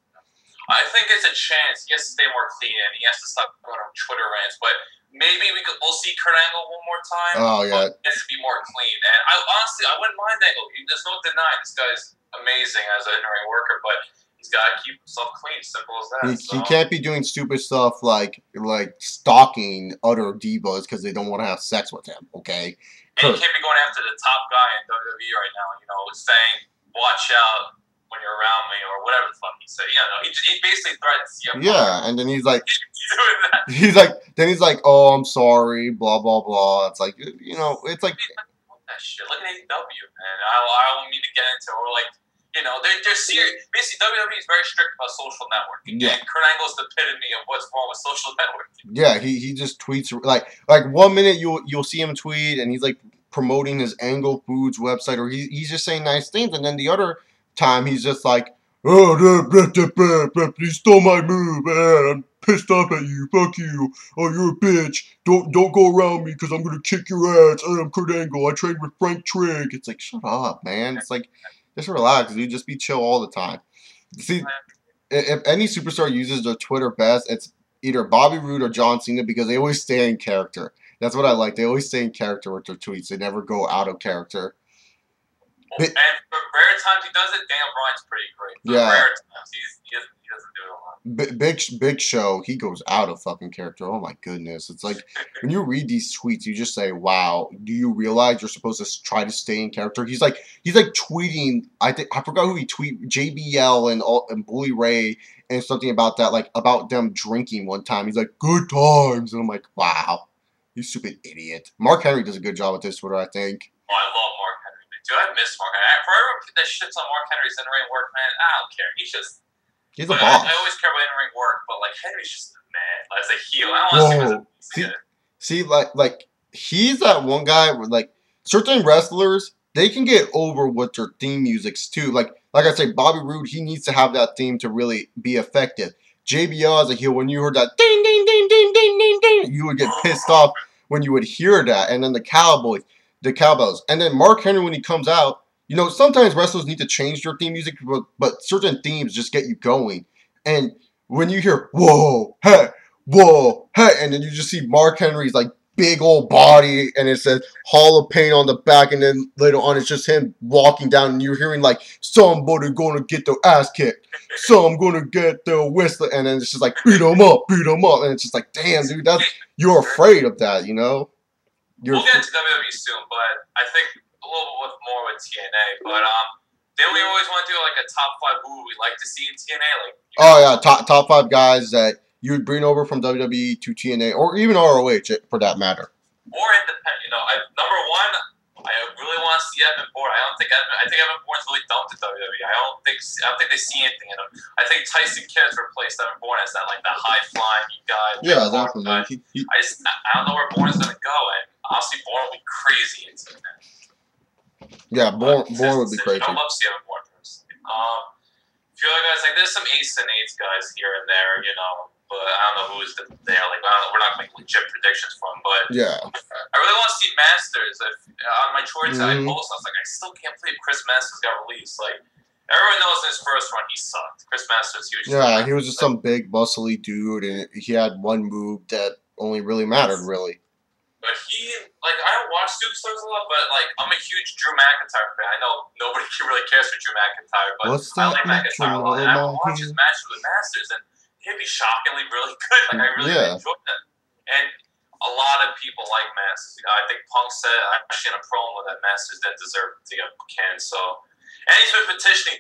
I think it's a chance. He has to stay more clean, and he has to stop going on Twitter rants. But maybe we'll see Kurt Angle one more time. Oh, yeah. But he has to be more clean. And honestly, I wouldn't mind Angle. There's no denying this guy's amazing as an in-ring worker, but he's got to keep himself clean. Simple as that. He can't be doing stupid stuff like stalking other divas because they don't want to have sex with him, okay? And he can't be going after the top guy in WWE right now, saying, watch out when you're around me, or whatever the fuck he said. He basically threatens CM Punk. Yeah, and then he's like, he's like, oh, I'm sorry, blah, blah, blah. It's like, it's like... That shit. Look at AEW, man. I don't mean to get into it, or they're serious. Basically, WWE is very strict about social networking. Yeah. And Kurt Angle's the epitome of what's wrong with social networking. Yeah, he just tweets like 1 minute you'll see him tweet and he's like promoting his Angle Foods website, or he's just saying nice things, and then the other time he's just like, oh, you stole my move, I'm pissed off at you, fuck you, oh, you're a bitch, don't go around me because I'm gonna kick your ass, I'm Kurt Angle, I trained with Frank Trigg. It's like, shut up, man. It's like, just relax, dude. Just be chill all the time. See, if any superstar uses their Twitter best, it's either Bobby Roode or John Cena, because they always stay in character. That's what I like. They always stay in character with their tweets. They never go out of character. And for rare times he does it, Daniel Bryan's pretty great. For rare times, he doesn't do it a lot. Big Show, he goes out of fucking character. Oh my goodness. It's like, when you read these tweets, you just say, wow, do you realize you're supposed to try to stay in character? He's like tweeting, I forgot who he tweeted, JBL and Bully Ray and something about that, like about them drinking one time. He's like, good times. And I'm like, wow, you stupid idiot. Mark Henry does a good job with this Twitter, I think. Oh, I love Mark Henry. Dude, I miss Mark Henry. For everyone that shits on Mark Henry's in-ring work, man, I don't care. He's a boss. I always care about in-ring work, but like Henry's just a man. Like, as a heel, I don't want to see him as a see, like he's that one guy where, like, certain wrestlers, they can get over with their theme musics too. Like I say, Bobby Roode, he needs to have that theme to really be effective. JBL as a heel, when you heard that ding ding ding ding ding ding ding, you would get pissed off when you would hear that. And then the Cowboys, and then Mark Henry, when he comes out, sometimes wrestlers need to change their theme music, but certain themes just get you going. And when you hear whoa, hey, and then you just see Mark Henry's like big old body, and it says Hall of Pain on the back, and then later on it's just him walking down, and you're hearing like, somebody gonna get their ass kicked, some gonna get their whistler, and then it's just like, beat 'em up, and it's just like, damn, dude, you're afraid of that, We'll get into WWE soon, but I think a little bit more with TNA. But then we always want to do like a top 5 who we like to see in TNA. Top 5 guys that you would bring over from WWE to TNA, or even ROH for that matter. Or independent. Number 1, I really want to see Evan Bourne. I think Evan Bourne's really dumped at WWE. I don't think they see anything in him. I think Tyson Kidd's replaced Evan Bourne as that like the high flying guy. Yeah, definitely. I don't know where Bourne is gonna go, and honestly, Bourne will be crazy into that. Yeah, Born would be crazy. I love seeing Born personally. A few other guys, like there's some ace and eights guys here and there, you know, but I don't know who's there. Like, I don't know, we're not making legit predictions for them, but yeah, I really want to see Masters. On my choice, I post, I was like, I still can't believe Chris Masters got released. Like, everyone knows in his first run he sucked. Chris Masters, he was just some big muscly dude, and he had one move that only really mattered, really. But I don't watch Superstars a lot, but, like, I'm a huge Drew McIntyre fan. I know nobody really cares for Drew McIntyre, but I like McIntyre a lot. And I would watch his matches with Masters, and he'd be shockingly really good. Like, I really enjoyed them. And a lot of people like Masters. You know, I think Punk said, actually in a promo, that Masters didn't deserve to get canned, so... And he's been petitioning.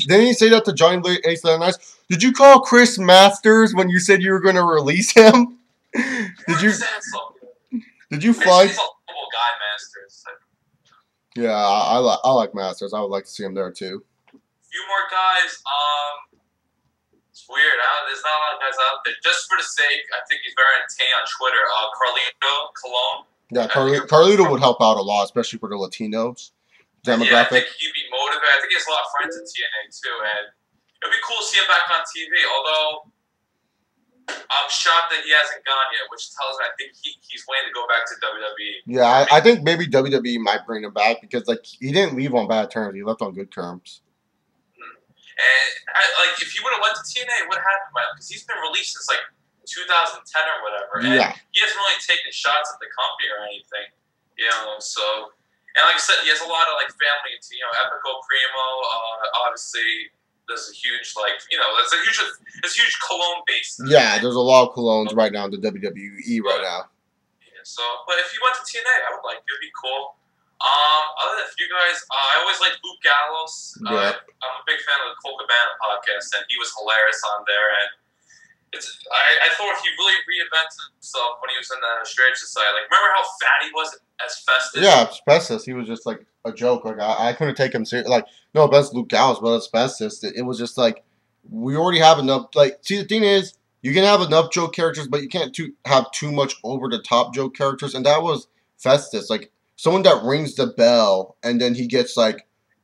Didn't he say that to Johnny Ace Nice? Did you call Chris Masters when you said you were going to release him? Did you fight? He's a lovable guy, Masters. Yeah, I like Masters. I would like to see him there too. A few more guys. It's weird. There's not a lot of guys out there. Just for the sake, I think he's very entertaining on Twitter. Carlito Colon. Yeah, Carlito would help out a lot, especially for the Latinos demographic. Yeah, I think he'd be motivated. I think he has a lot of friends in TNA too, and it'd be cool to see him back on TV. Although I'm shocked that he hasn't gone yet, which tells me I think he's waiting to go back to WWE. Yeah, I think maybe WWE might bring him back because he didn't leave on bad terms. He left on good terms. And if he would have went to TNA, what happened? Because he's been released since 2010 or whatever, and he hasn't really taken shots at the company or anything, you know. So, and like I said, he has a lot of family, Epico Primo. Obviously, there's a huge there's a huge Cologne base. Yeah, there's a lot of Colognes right now in the WWE right now. Yeah, so, but if he went to TNA, I would like it. It'd be cool. Other than a few guys, I always liked Luke Gallows. I'm a big fan of the Cole Cabana podcast, and he was hilarious on there. And I thought he really reinvented himself when he was in the Straight Society. Remember how fat he was as Festus? Yeah, Festus. He was just a joke. I couldn't take him seriously. No offense, Luke Gallows, but as Festus, it was just we already have enough. See, the thing is, you can have enough joke characters, but you can't have too much over the top joke characters, and that was Festus. Someone that rings the bell and then he gets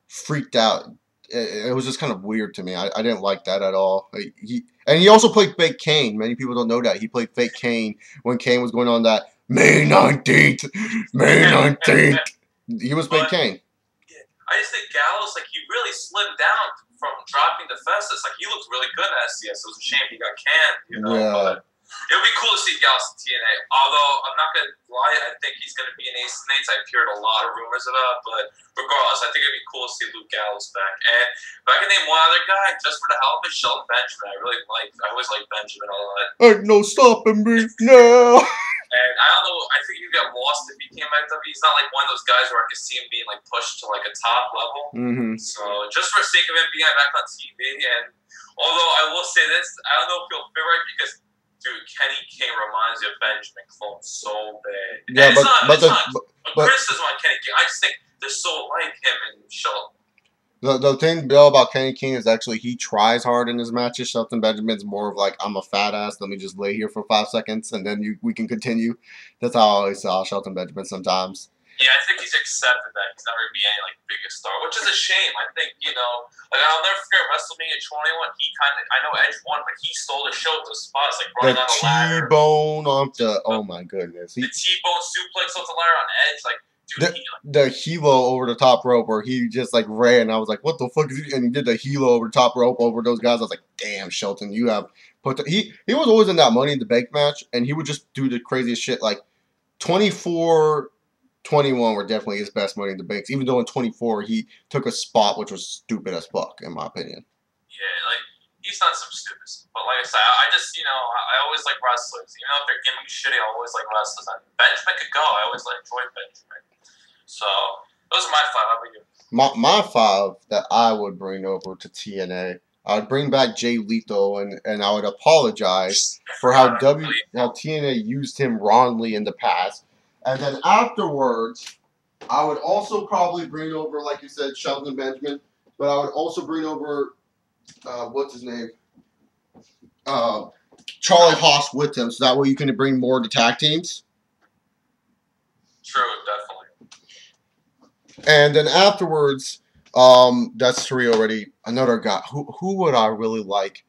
freaked out. It was just kind of weird to me. I didn't like that at all. He also played fake Kane. Many people don't know that. He played fake Kane when Kane was going on that May 19th. May 19th. He was fake Kane. Yeah, I just think Gallows, he really slimmed down from dropping the Festus. He looked really good in SCS. It was a shame he got canned, you know. Yeah. But it would be cool to see Gallows in TNA. Although, I'm not going to lie, I think he's going to be an Ace and Eights. I've heard a lot of rumors about, but regardless, I think it'd be cool to see Luke Gallows back. And if I can name one other guy, just for the hell of it, Shelton Benjamin. I always liked Benjamin a lot. Ain't no stopping me now. And I don't know, I think he'd get lost if he came back to WWE. He's not one of those guys where I could see him being pushed to a top level. Mm-hmm. So, just for the sake of him being back on TV, and although I will say this, I don't know if he'll fit right because dude, Kenny King reminds me of Benjamin Clone so bad. Yeah, but it's not criticism on Kenny King. I just think they're so like him and Shelton. The thing, Bill, about Kenny King is actually he tries hard in his matches. Shelton Benjamin's more of I'm a fat ass. Let me just lay here for 5 seconds and then we can continue. That's how I always saw Shelton Benjamin sometimes. Yeah, I think he's accepted that he's not going to be any biggest star, which is a shame. I think I'll never forget WrestleMania 21. I know Edge won, but he stole the show to the spots running on the ladder. T-bone off the oh my goodness. The T-bone suplex off the ladder on Edge, the helo over the top rope where he just ran. I was like, what the fuck is he? And he did the helo over the top rope over those guys. I was like, damn, Shelton, you have put he was always in that Money in the Bank match, and he would just do the craziest shit. 24. 21 were definitely his best Money in the Banks, even though in 24 he took a spot which was stupid as fuck, in my opinion. Yeah, he's done some stupid stuff. But like I said, I just, I always like wrestlers. Even though if they're gimmicky shitty, I always like wrestlers. And Benjamin could go. I always enjoyed Benjamin. So, those are my 5. How about you? My 5 that I would bring over to TNA, I would bring back Jay Lethal, and I would apologize for how TNA used him wrongly in the past. And then afterwards, I would also probably bring over, like you said, Shelton Benjamin. But I would also bring over, what's his name? Charlie Haas with him. So that way you can bring more to tag teams. True, definitely. And then afterwards, that's three already. Another guy. Who would I really like?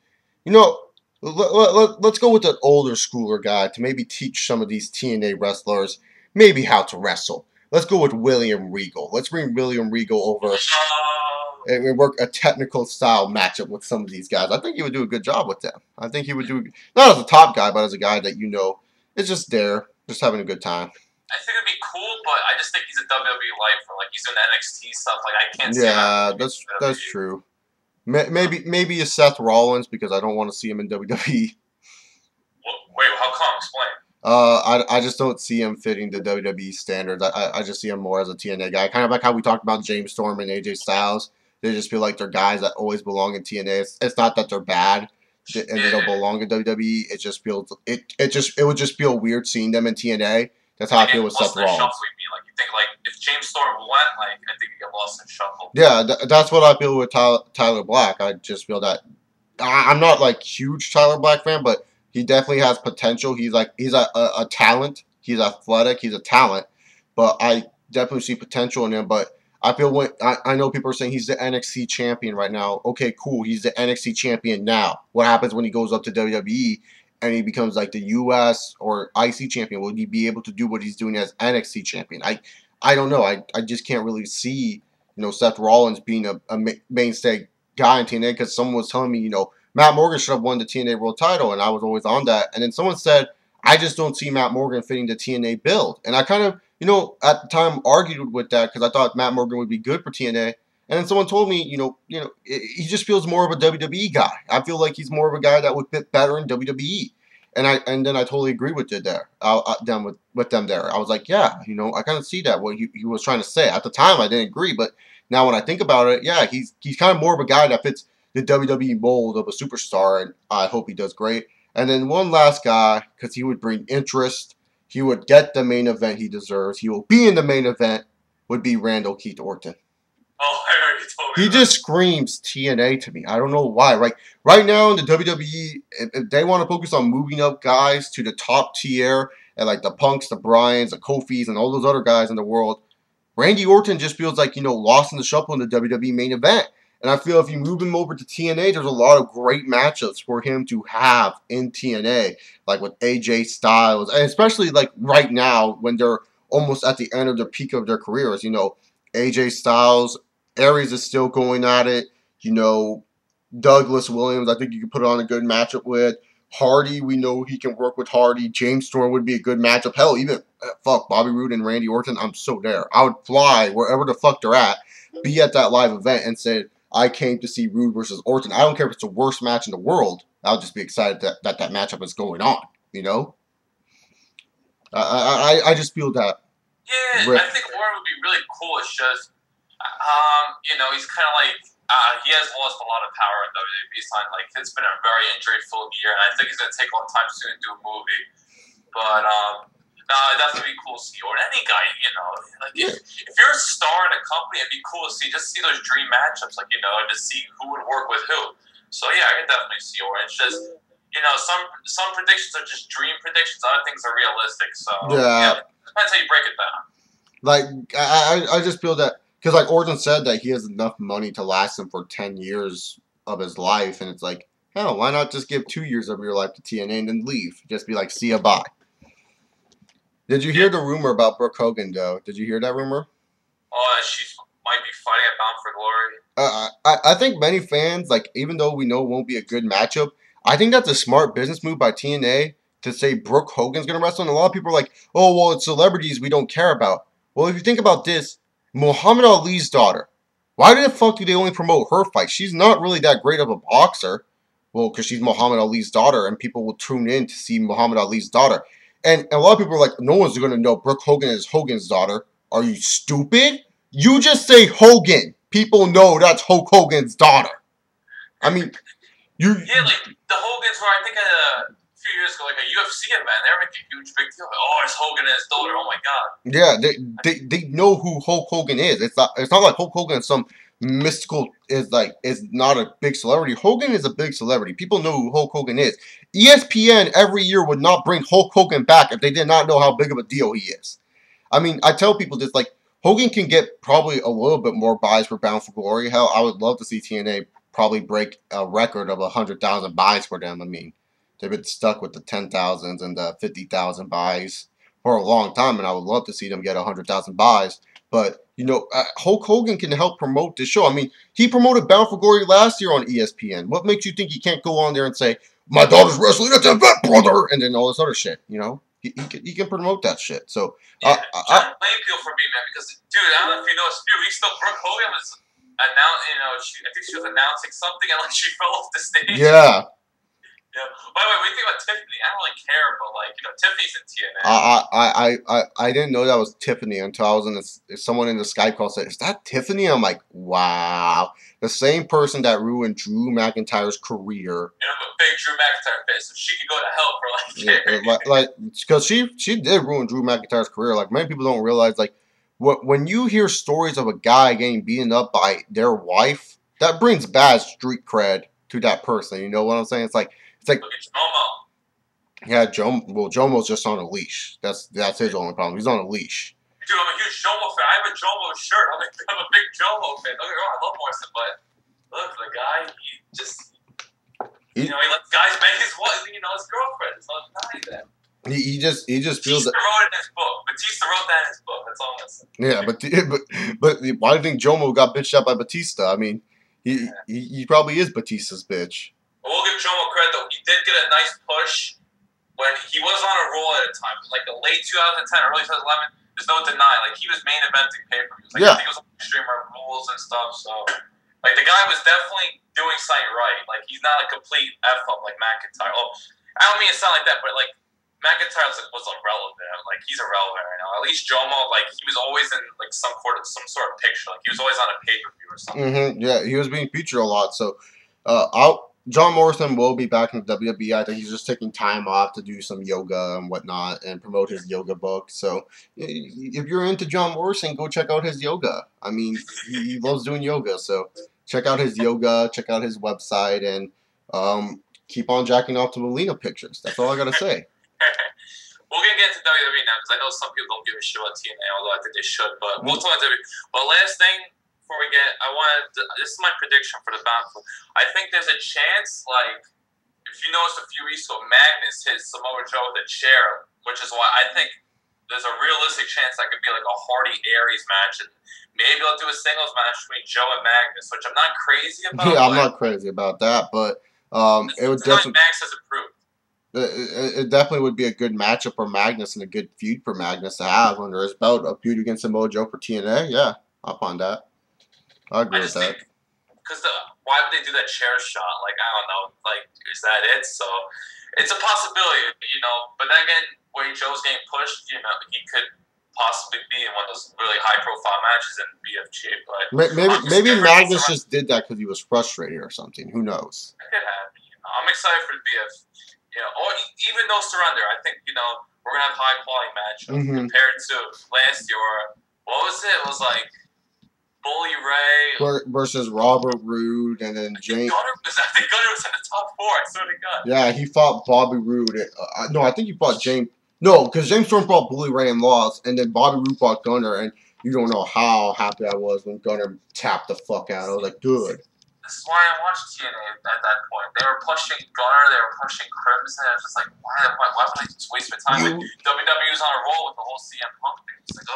You know, let's go with an older schooler guy to maybe teach some of these TNA wrestlers maybe how to wrestle. Let's go with William Regal. Let's bring William Regal over and work a technical style matchup with some of these guys. I think he would do a good job with them. I think he would do, not as a top guy, but as a guy that is just there, just having a good time. I think it'd be cool, but I just think he's a WWE lifer. Like, he's doing NXT stuff. Like, I can't see him. Yeah, that's true. Maybe a Seth Rollins, because I don't want to see him in WWE. Wait, how come? Explain. I just don't see him fitting the WWE standards. I just see him more as a TNA guy. Kind of like how we talked about James Storm and AJ Styles. They just feel like they're guys that always belong in TNA. It's not that they're bad and they don't belong in WWE. It just feels it would just feel weird seeing them in TNA. That's how I feel with Seth Rollins. Like, you think, like, if James Storm went, like, I think he'd get lost in shuffle. Yeah, that's what I feel with Tyler Black. I just feel that I'm not like huge Tyler Black fan, but he definitely has potential. He's a talent. He's athletic. He's a talent, but I definitely see potential in him. But I feel I know people are saying he's the NXT champion right now. Okay, cool. He's the NXT champion now. What happens when he goes up to WWE? And he becomes like the U.S. or IC champion? Will he be able to do what he's doing as NXT champion? I don't know. I just can't really see, Seth Rollins being a mainstay guy in TNA, because someone was telling me, Matt Morgan should have won the TNA World title, and I was always on that. And then someone said, I just don't see Matt Morgan fitting the TNA build. And I kind of, at the time argued with that, because I thought Matt Morgan would be good for TNA. And then someone told me, he just feels more of a WWE guy. I feel like he's more of a guy that would fit better in WWE. And then I totally agree with it there. With them there. I was like, yeah, I kind of see that, what he was trying to say. At the time, I didn't agree, but now when I think about it, yeah, he's kind of more of a guy that fits the WWE mold of a superstar, and I hope he does great. And then one last guy, because he would bring interest, he would get the main event he deserves, he will be in the main event, would be Randall Keith Orton. Oh, I already told you. He just screams TNA to me. I don't know why. Right now in the WWE, if they want to focus on moving up guys to the top tier, and like the Punks, the Bryans, the Kofis, and all those other guys in the world, Randy Orton just feels like, lost in the shuffle in the WWE main event. And I feel if you move him over to TNA, there's a lot of great matchups for him to have in TNA, like with AJ Styles, and especially like right now when they're almost at the end of the peak of their careers. AJ Styles, Aries is still going at it. Douglas Williams, I think you can put on a good matchup with. Hardy, we know he can work with Hardy. James Storm would be a good matchup. Hell, even Bobby Roode and Randy Orton, I'm so there. I would fly wherever the fuck they're at, be at that live event, and say, I came to see Roode versus Orton. I don't care if it's the worst match in the world. I'll just be excited that matchup is going on. I just feel that. Yeah, I think Orton would be really cool. It's just, he's kind of like, he has lost a lot of power in WWE. Like, it's been a very injury-filled year, and I think he's going to take a long time soon to do a movie. But, no, it'd definitely be cool to see. Or any guy, like, if you're a star in a company, it'd be cool to see those dream matchups, like, and to see who would work with who. So, yeah, I can definitely see Orton. It's just, some predictions are just dream predictions. Other things are realistic. So, yeah, depends how you break it down. Like, I just feel that, because like Orton said that he has enough money to last him for 10 years of his life, and it's like, hell, why not just give 2 years of your life to TNA and then leave? Just be like, see ya, bye. Did you hear the rumor about Brooke Hogan, though? Did you hear that rumor? Oh, she might be fighting at Bound for Glory. I think many fans, like, even though we know it won't be a good matchup, I think that's a smart business move by TNA to say Brooke Hogan's going to wrestle. And a lot of people are like, oh, well, it's celebrities we don't care about. Well, if you think about this, Muhammad Ali's daughter, why the fuck do they only promote her fight? She's not really that great of a boxer. Well, because she's Muhammad Ali's daughter, and people will tune in to see Muhammad Ali's daughter. And a lot of people are like, no one's going to know Brooke Hogan is Hogan's daughter. Are you stupid? You just say Hogan. People know that's Hulk Hogan's daughter. I mean, Yeah, like, the Hogans were, I think, a few years ago, like a UFC event. They were making a huge big deal. Like, oh, it's Hogan and his daughter. Oh, my God. Yeah, they know who Hulk Hogan is. It's not like Hulk Hogan is some mystical, is not a big celebrity. Hogan is a big celebrity. People know who Hulk Hogan is. ESPN every year would not bring Hulk Hogan back if they did not know how big of a deal he is. I mean, I tell people this, like, Hogan can get probably a little bit more buys for Bound for Glory. Hell, I would love to see TNA probably break a record of 100,000 buys for them. I mean, they've been stuck with the 10,000s and the 50,000 buys for a long time, and I would love to see them get 100,000 buys. But, you know, Hulk Hogan can help promote this show. I mean, he promoted Bound for Glory last year on ESPN. What makes you think he can't go on there and say, my daughter's wrestling at the event, brother, and then all this other shit, you know? He can promote that shit. So, yeah, John Mayfield for me, man, because, dude, I don't know if you know, Brooke Hogan was I think she was announcing something and, like, she fell off the stage. Yeah. Yeah. By the way, what do you think about Tiffany? I don't really care, but, like, you know, Tiffany's in TNA. I didn't know that was Tiffany until I was in this. Someone in the Skype call said, "Is that Tiffany?" I'm like, "Wow, the same person that ruined Drew McIntyre's career." You know, I'm a big Drew McIntyre fan, so she could go to hell for like because she did ruin Drew McIntyre's career. Like many people don't realize, like when you hear stories of a guy getting beaten up by their wife, that brings bad street cred to that person. You know what I'm saying? It's like. Look at Jomo. Yeah, Jomo's just on a leash. That's his only problem. He's on a leash. Dude, I'm a huge Jomo fan. I have a Jomo shirt. I'm a big Jomo fan. Don't get me wrong, I love Morrison, but look, the guy, he lets guys bang his wife, his girlfriend. It's not denying that. He just feels that. Batista wrote it in his book. Batista wrote that in his book. That's all I'm saying. Yeah, but why do you think Jomo got bitched up by Batista? I mean, he probably is Batista's bitch. We'll give Jomo credit, though. He did get a nice push when he was on a roll at a time. Like the late 2010, early 2011, there's no denying. Like, he was main eventing pay-per-views. Like, I think it was on Extreme Rules and stuff. So, like, the guy was definitely doing something right. Like, he's not a complete F-up like McIntyre. Oh, I don't mean to sound like that, but, like, McIntyre was irrelevant. Like, he's irrelevant right now. At least Jomo, like, he was always in, like, some sort of picture. Like, he was always on a pay-per-view or something. Yeah, he was being featured a lot. So, John Morrison will be back in the WWE. I think he's just taking time off to do some yoga and whatnot and promote his yoga book. So if you're into John Morrison, go check out his yoga. I mean, he loves doing yoga. So check out his yoga, check out his website, and keep on jacking off to Melina pictures. That's all I got to say. We're going to get into WWE now because I know some people don't give a shit about TNA, although I think they should. But we'll talk about WWE. But last thing, before we get, this is my prediction for the Bound. I think there's a chance, like, if you noticed a few weeks ago, Magnus hit Samoa Joe with a chair, which is why I think there's a realistic chance that could be like a Hardy Aries match, and maybe I'll do a singles match between Joe and Magnus, which I'm not crazy about. Yeah, I'm not crazy about that, but it would definitely. Max has improved. It definitely would be a good matchup for Magnus and a good feud for Magnus to have under his belt. A feud against Samoa Joe for TNA, yeah, up on that. I agree with that. Because why would they do that chair shot? Like, I don't know. Like, is that it? So, it's a possibility, But then again, where Joe's getting pushed, he could possibly be in one of those really high-profile matches in BFG. But maybe Magnus just did that because he was frustrated or something. Who knows? It could happen. I'm excited for the BF. Or even no surrender. I think we're gonna have high-quality matchups compared to last year. What was it? It was like Bully Ray versus Robert Roode, and then James. I think Gunner was in the top 4. I swear to God. Yeah, he fought Bobby Roode. No, I think he fought James. No, because James Storm fought Bully Ray and lost, and then Bobby Roode fought Gunner, and you don't know how happy I was when Gunner tapped the fuck out. I was like, good. This is why I watched TNA at that point. They were pushing Gunner, they were pushing Crimson. I was just like, why would they just waste my time? WWE was on a roll with the whole CM Punk thing. It's like,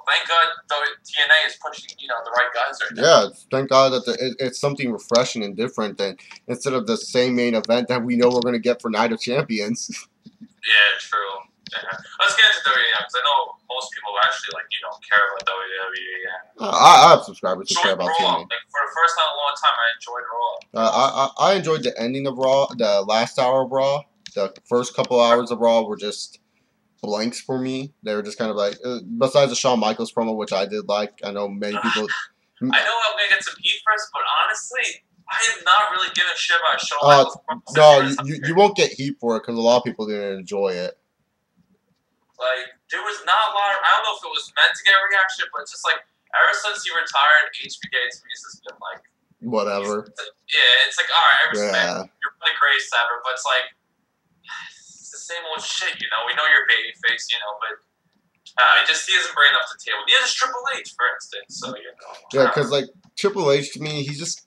thank God TNA is pushing, the right guys right now. Yeah, thank God that it's something refreshing and different than instead of the same main event that we know we're going to get for Night of Champions. Yeah, true. Yeah. Let's get into WWE because I know most people actually care about WWE. I have subscribers who care about TNA. Like, for the first time in a long time, I enjoyed Raw. I enjoyed the ending of Raw. The last hour of Raw, the first couple hours of Raw were just blanks for me. They were just kind of like, besides the Shawn Michaels promo, which I did like. I know many people. I know I'm gonna get some heat first, but honestly, I am not really giving a shit about Shawn Michaels promo. No, you won't get heat for it because a lot of people didn't enjoy it. Like, there was not a lot of, I don't know if it was meant to get a reaction, but it's just like, ever since he retired, HBK to me has been like, whatever. Yeah, it's like, alright, I respect you're really great, Saber, but it's like, it's the same old shit, We know you're babyface, but He isn't bringing up the table. Neither is Triple H, for instance. So Yeah, because like Triple H to me, he's just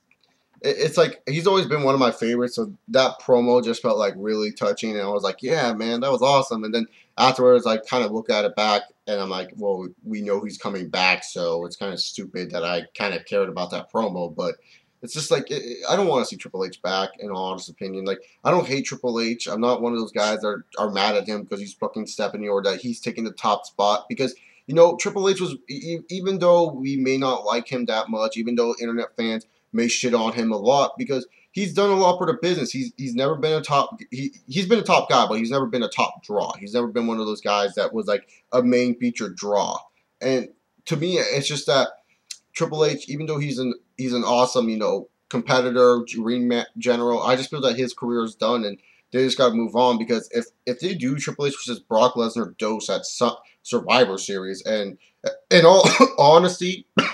it's like he's always been one of my favorites. So that promo just felt like really touching, and I was like, yeah, man, that was awesome. And then afterwards, I kind of look at it back, and I'm like, well, we know he's coming back, so it's kind of stupid that I kind of cared about that promo. But it's just like I don't want to see Triple H back. In all honest opinion, like I don't hate Triple H. I'm not one of those guys that are mad at him because he's fucking stepping or that he's taking the top spot because. You know, Triple H was, even though we may not like him that much, even though internet fans may shit on him a lot, because he's done a lot for the business. He's never been a top, he's been a top guy, but he's never been a top draw. He's never been one of those guys that was like a main feature draw. And to me, it's just that Triple H, even though he's an awesome, you know, competitor, ring general, I just feel that his career is done and they just got to move on because if they do Triple H versus Brock Lesnar dose at Survivor Series, and in all honesty, I'm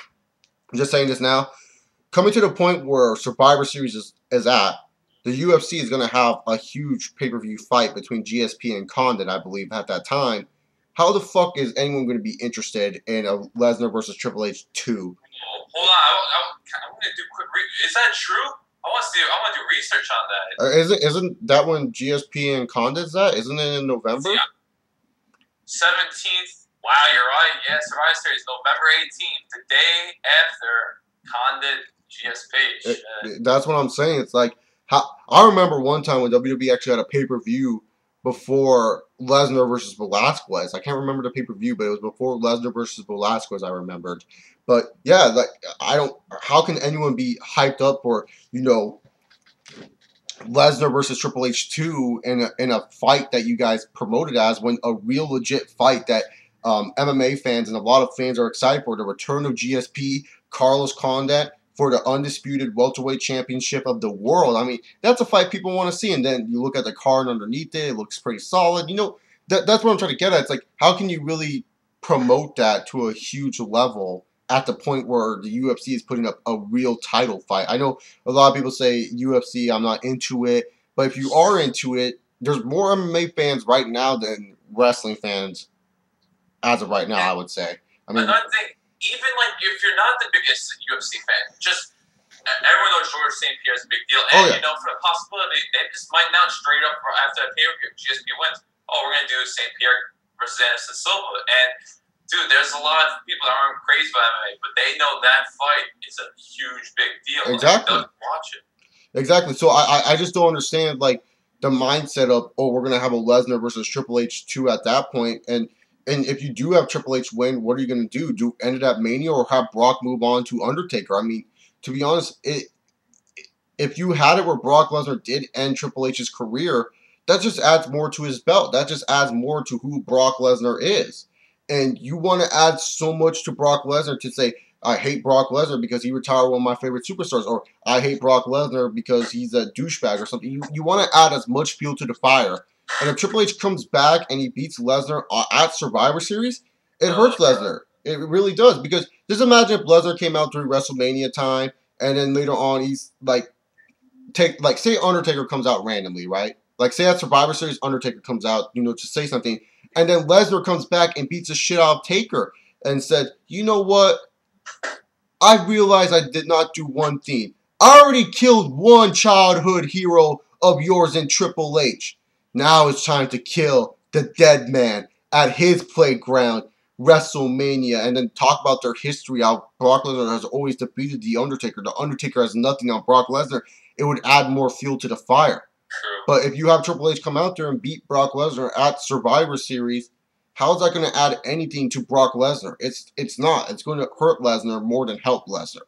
just saying this now, coming to the point where Survivor Series is at, the UFC is going to have a huge pay-per-view fight between GSP and Condit, I believe, at that time. How the fuck is anyone going to be interested in a Lesnar versus Triple H 2? Hold on, I'm going to do quick. Is that true? I want to do research on that. Isn't that when GSP and Condit's at? Isn't it in November? Yeah. 17th. Wow, you're right. Yeah, Survivor Series, November 18th, the day after Condit GSP. That's what I'm saying. It's like I remember one time when WWE actually had a pay-per-view before Lesnar versus Velasquez. I can't remember the pay-per-view, but it was before Lesnar versus Velasquez. I remembered. But yeah, like I don't. How can anyone be hyped up for Lesnar versus Triple H 2 in a fight that you guys promoted as when a real legit fight that MMA fans and a lot of fans are excited for, the return of GSP, Carlos Condit for the undisputed welterweight championship of the world. I mean, that's a fight people want to see. And then you look at the card underneath it, it looks pretty solid. You know, that's what I'm trying to get at. It's like, how can you really promote that to a huge level at the point where the UFC is putting up a real title fight? I know a lot of people say UFC, I'm not into it. But if you are into it, there's more MMA fans right now than wrestling fans as of right now, I would say. I mean, another thing, even like if you're not the biggest UFC fan, just everyone knows George St. Pierre is a big deal. And you know, for the possibility, they just might announce straight up after that pay-per-view, GSP wins. Oh, we're going to do St. Pierre versus Anderson Silva. And dude, there's a lot of people that aren't crazy about MMA, but they know that fight is a huge, big deal. Exactly. Like, watch it. Exactly. So I just don't understand like the mindset of, oh, we're gonna have a Lesnar versus Triple H 2 at that point. And if you do have Triple H win, what are you gonna do? Do end it at Mania or have Brock move on to Undertaker? I mean, to be honest, if you had it where Brock Lesnar did end Triple H's career, that just adds more to his belt. That just adds more to who Brock Lesnar is. And you want to add so much to Brock Lesnar to say, I hate Brock Lesnar because he retired one of my favorite superstars, or I hate Brock Lesnar because he's a douchebag or something. You want to add as much fuel to the fire. And if Triple H comes back and he beats Lesnar at Survivor Series, it hurts Lesnar. It really does. Because just imagine if Lesnar came out during WrestleMania time and then later on he's say Undertaker comes out randomly, right? Like say at Survivor Series, Undertaker comes out, to say something. And then Lesnar comes back and beats the shit out of Taker and said, you know what? I realized I did not do one thing. I already killed one childhood hero of yours in Triple H. Now it's time to kill the dead man at his playground, WrestleMania, and then talk about their history, how Brock Lesnar has always defeated The Undertaker. The Undertaker has nothing on Brock Lesnar. It would add more fuel to the fire. But if you have Triple H come out there and beat Brock Lesnar at Survivor Series, how is that going to add anything to Brock Lesnar? It's not. It's going to hurt Lesnar more than help Lesnar.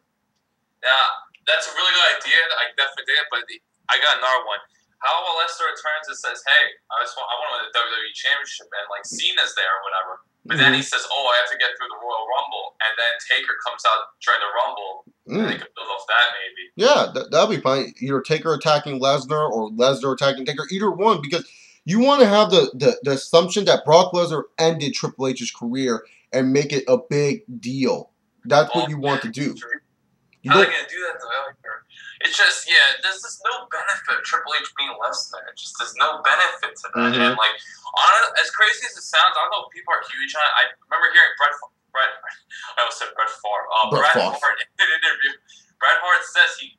Yeah, that's a really good idea. I definitely did, but I got another one. How about Lesnar returns and says, "Hey, I want to win the WWE Championship," and like Cena's there or whatever. But then he says, "Oh, I have to get through the Royal Rumble," and then Taker comes out during the Rumble. And they could build off that maybe. Yeah, that'll be fine. Either Taker attacking Lesnar or Lesnar attacking Taker. Either one, because you want to have the assumption that Brock Lesnar ended Triple H's career and make it a big deal. That's what you want to do. How are they going to do that, though? It's just, yeah, there's just no benefit of Triple H being Lesnar. There's no benefit to that. And, like, as crazy as it sounds, I don't know if people are huge on it. I remember hearing I almost said Bret Favre. Bret Hart in an interview. Bret Hart says he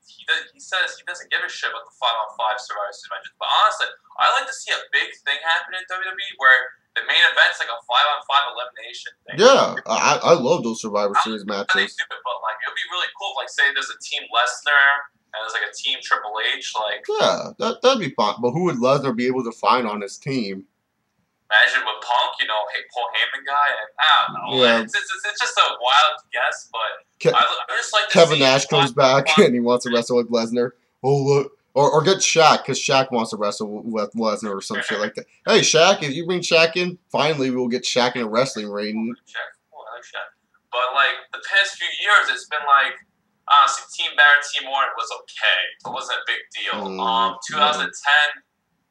says he doesn't give a shit about the 5-on-5 Survivor Series matches. But honestly, I like to see a big thing happen in WWE where the main event's like a 5-on-5 elimination thing. Yeah, I love those Survivor Series matches. They do it, but like it would be really cool. Like, say there's a team Lesnar and there's like a team Triple H. Like, yeah, that'd be fun. But who would Lesnar be able to find on his team? Imagine with Punk, you know, Paul Heyman guy, and I don't know. Yeah. It's just a wild guess, but I just like to Kevin Nash comes back and he wants to wrestle with Lesnar. Oh, look. Or get Shaq, because Shaq wants to wrestle with Lesnar or some shit like that. Hey, Shaq, if you bring Shaq in, finally we'll get Shaq in a wrestling ring. I like Shaq. But, like, the past few years, it's been like, honestly, Team Barrett, Team Warren was okay. It wasn't a big deal. 2010...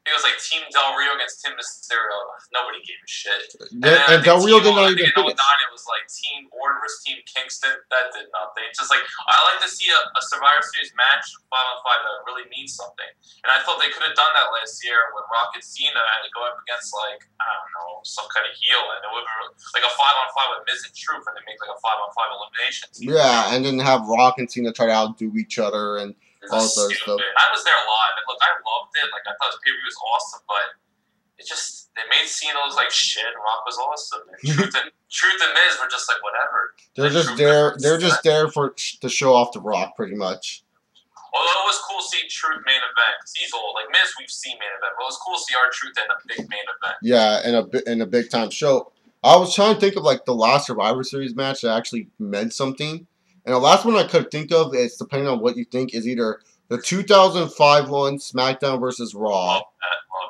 It was like Team Del Rio against Team Mysterio. Nobody gave a shit. And Del Rio did not even finish. In 09, it was like Team Orton versus Team Kingston. That did nothing. It's just like, I like to see a Survivor Series match, 5-on-5, that really means something. And I thought they could have done that last year when Rock and Cena had to go up against, like, I don't know, some kind of heel. And it would be like a 5-on-5 with Miz and Truth, and they make like a 5-on-5 elimination team. Yeah, and then have Rock and Cena try to outdo each other and all sorts of stuff. I was there live, and look, I loved it. Like, I thought this pay-per-view was awesome, but it just, they made Cena look like shit, and Rock was awesome. And Truth and Miz were just like, whatever. They're just there. They're just there to show off the Rock, pretty much. Although it was cool seeing Truth main event, because he's old. Like, Miz, we've seen main event, but it was cool to see our Truth in a big main event. Yeah, in a big time show. I was trying to think of like the last Survivor Series match that actually meant something. And the last one I could think of is, depending on what you think, is either the 2005 one, SmackDown versus Raw. Love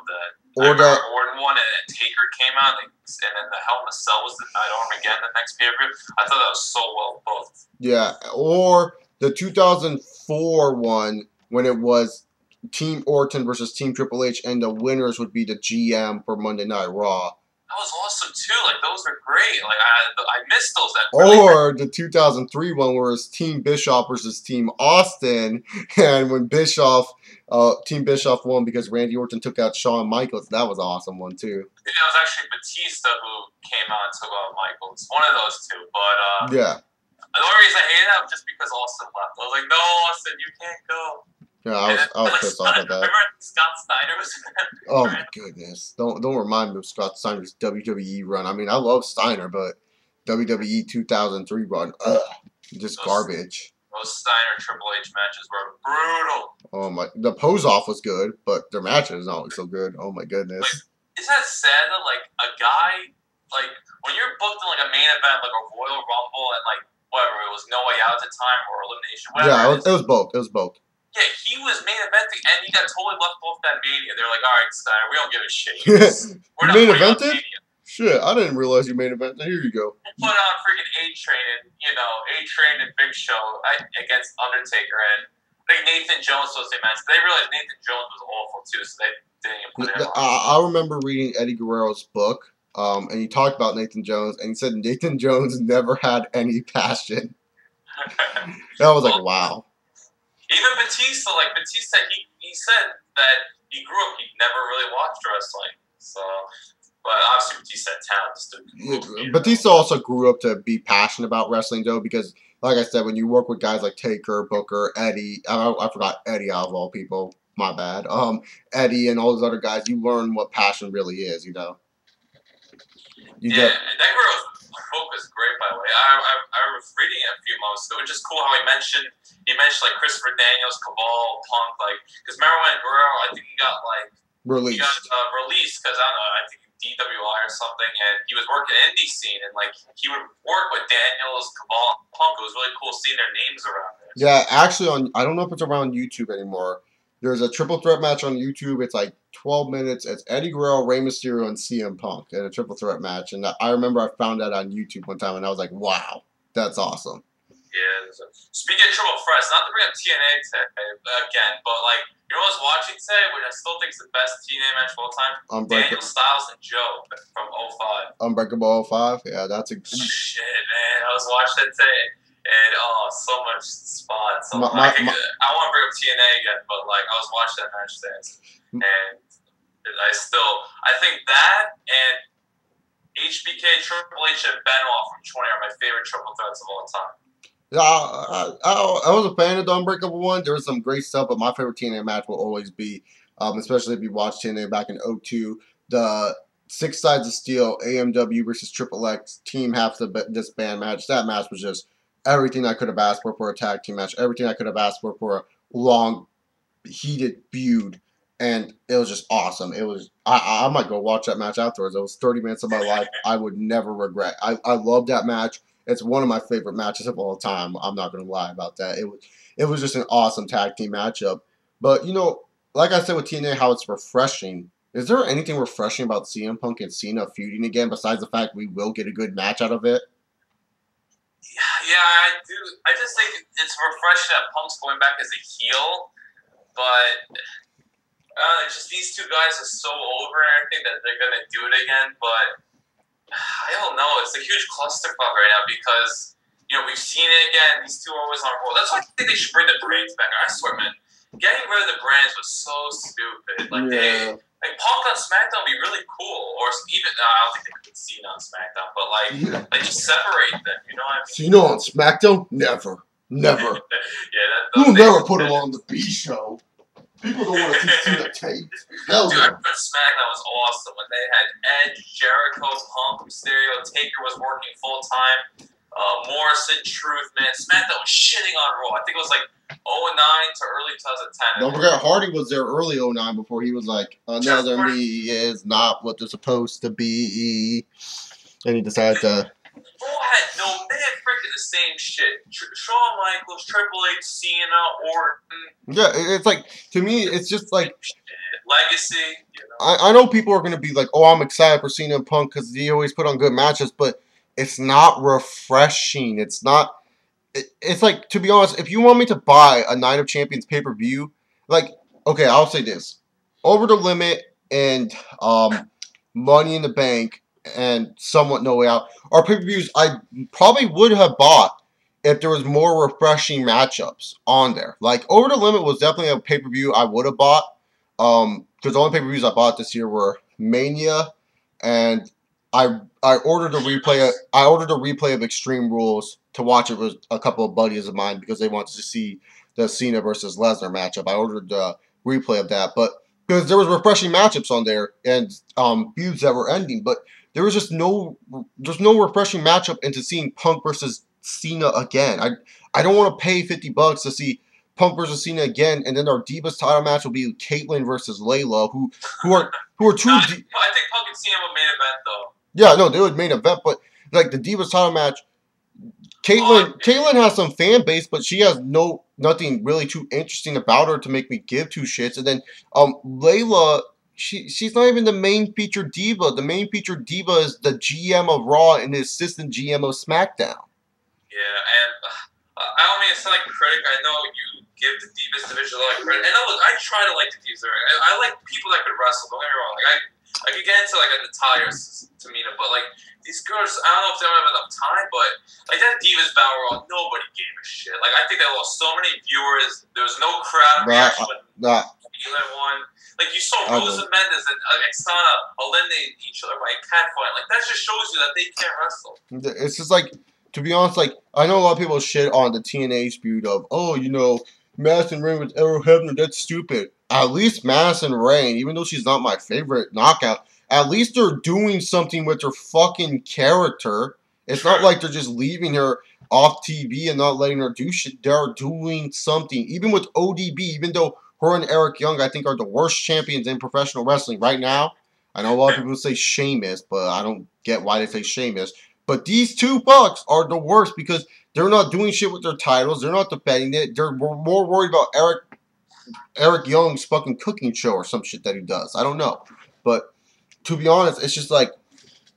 that. Or the Orton one, and Taker came out, and then the Hell in a Cell was the night Armageddon, the next pay-per-view. I thought that was so well both. Yeah, or the 2004 one, when it was Team Orton versus Team Triple H, and the winners would be the GM for Monday Night Raw. That was awesome too. Like, those were great. Like, I missed those. Or the 2003 one where it's Team Bischoff versus Team Austin, and when Team Bischoff won because Randy Orton took out Shawn Michaels. That was an awesome one too. It was actually Batista who came out and took out Michaels. One of those two. But yeah. The only reason I hated that was just because Austin left. I was like, no, Austin, you can't go. Yeah, I was pissed off at that. Remember Scott Steiner was there? Oh my goodness! Don't remind me of Scott Steiner's WWE run. I mean, I love Steiner, but WWE 2003 run, just garbage. Those Steiner Triple H matches were brutal. Oh my! The pose off was good, but their matches not so good. Oh my goodness! Like, isn't that sad that like a guy like when you're booked in like a main event like a Royal Rumble and like whatever it was No Way Out at the time or Elimination? Yeah, it was both. It was both. Yeah, he was main eventing, and he got totally left off that Mania. They're like, all right, Steiner, we don't give a shit. We're not main evented? Shit, I didn't realize you main evented. Here you go. Put on freaking A-Train and Big Show against Undertaker, and I think Nathan Jones was the match. They realized Nathan Jones was awful, too, so they didn't even put him on. I remember reading Eddie Guerrero's book, and he talked about Nathan Jones, and he said Nathan Jones never had any passion. That was like, wow. Even Batista, he said that he grew up, he never really watched wrestling. So, but obviously Batista had talent. Batista also grew up to be passionate about wrestling, though, because, like I said, when you work with guys like Taker, Booker, Eddie, I forgot Eddie out of all people, my bad. Eddie and all those other guys, you learn what passion really is, you know. That girl's book was great, by the way. I was reading it a few months ago, which is cool how he mentioned like Christopher Daniels, Cabal, Punk, like, because remember when Guerrero, I think he got like released. He got released because I don't know, I think DWI or something, and he was working indie scene, and like he would work with Daniels, Cabal, Punk. It was really cool seeing their names around there. Yeah, actually, I don't know if it's around YouTube anymore. There's a triple threat match on YouTube. It's like 12 minutes. It's Eddie Guerrero, Rey Mysterio, and CM Punk in a triple threat match. And I remember I found that on YouTube one time, and I was like, wow, that's awesome. Yeah. Speaking of triple threats, not to bring up TNA again, but like, you know what I was watching today, which I still think is the best TNA match of all time? Daniel Styles and Joe from 05. Unbreakable 05? Yeah, that's a... Shit, man. I was watching that today. And so much spots. So My, I my, my, want to bring up TNA again, but like I was watching that match today, and I think that and HBK, Triple H, and Benoit from 20 are my favorite triple threats of all time. I was a fan of the Unbreakable one. There was some great stuff, but my favorite TNA match will always be, especially if you watched TNA back in '02, the Six Sides of Steel, AMW versus Triple X Team Half the Disband match. That match was just everything I could have asked for a tag team match, everything I could have asked for a long, heated feud, and it was just awesome. It was I might go watch that match afterwards. It was 30 minutes of my life I would never regret. I love that match. It's one of my favorite matches of all time. I'm not gonna lie about that. It was just an awesome tag team matchup. But you know, like I said with TNA, how it's refreshing. Is there anything refreshing about CM Punk and Cena feuding again besides the fact we will get a good match out of it? Yeah, I do. I just think it's refreshing that Punk's going back as a heel, but it's just these two guys are so over and everything that they're gonna do it again. But I don't know. It's a huge clusterfuck right now because we've seen it again. These two are always on roll. That's why I think they should bring the brands back. I swear, man, getting rid of the brands was so stupid. Like Punk on SmackDown would be really cool, or even I don't think they could see on SmackDown, but like just separate them. You know what I mean? Cena on SmackDown? Never. We'll never put him on the B show. People don't want to see Cena taped. Hell Dude, no. I remember SmackDown was awesome when they had Edge, Jericho, Punk, Mysterio, Taker was working full time. Morrison, Truth, man, SmackDown was shitting on Raw. I think it was like 09 to early 2010. Don't forget, Hardy was there early 09 before he was like, another me is not what they're supposed to be. And he decided to... Raw had they had freaking the same shit. Shawn Michaels, Triple H, Cena, Orton. Yeah, it's like, to me, it's just like... Legacy. I know people are going to be like, oh, I'm excited for Cena and Punk because they always put on good matches, but it's not refreshing. It's not... It's like, to be honest, if you want me to buy a Night of Champions pay-per-view, like, okay, I'll say this. Over the Limit and Money in the Bank and somewhat No Way Out are pay-per-views I probably would have bought if there was more refreshing matchups on there. Like, Over the Limit was definitely a pay-per-view I would have bought. Because the only pay-per-views I bought this year were Mania, and I ordered a replay. I ordered a replay of Extreme Rules to watch it with a couple of buddies of mine because they wanted to see the Cena versus Lesnar matchup. I ordered the replay of that, but because there was refreshing matchups on there and feuds that were ending, but there was just no refreshing matchup into seeing Punk versus Cena again. I don't want to pay $50 to see Punk versus Cena again, and then our Divas title match will be Caitlyn versus Layla, who are two. I think Punk and Cena would main event though. Yeah, no, they would main event, but like the Divas title match, Caitlyn has some fan base, but she has nothing really too interesting about her to make me give two shits. And then Layla, she's not even the main featured diva. The main featured diva is the GM of Raw and the assistant GM of SmackDown. Yeah, and I don't mean to sound like a critic. I know you give the Divas division a lot of credit. And look, I try to like the Divas. I like people that could wrestle. Don't get me wrong. Like I could get into like a Natalya or Tamina, but like these girls, I don't know if they don't have enough time, but like that Divas Battle Royal, nobody gave a shit. Like I think they lost so many viewers. There was no crowd reaction when Caitlyn won. Like you saw Rosa Mendes and Oksana eliminating each other by catfight. Like that just shows you that they can't wrestle. It's just like, to be honest, like I know a lot of people shit on the TNA feud of, oh, you know, Madison Rain with Errol Hebner, that's stupid. At least Madison Rain, even though she's not my favorite knockout, at least they're doing something with her fucking character. It's not like they're just leaving her off TV and not letting her do shit. They're doing something. Even with ODB, even though her and Eric Young, I think, are the worst champions in professional wrestling right now. I know a lot of people say Sheamus, but I don't get why they say Sheamus. But these two fucks are the worst because they're not doing shit with their titles. They're not defending it. They're more worried about Eric Young's fucking cooking show or some shit that he does. I don't know. But to be honest, it's just like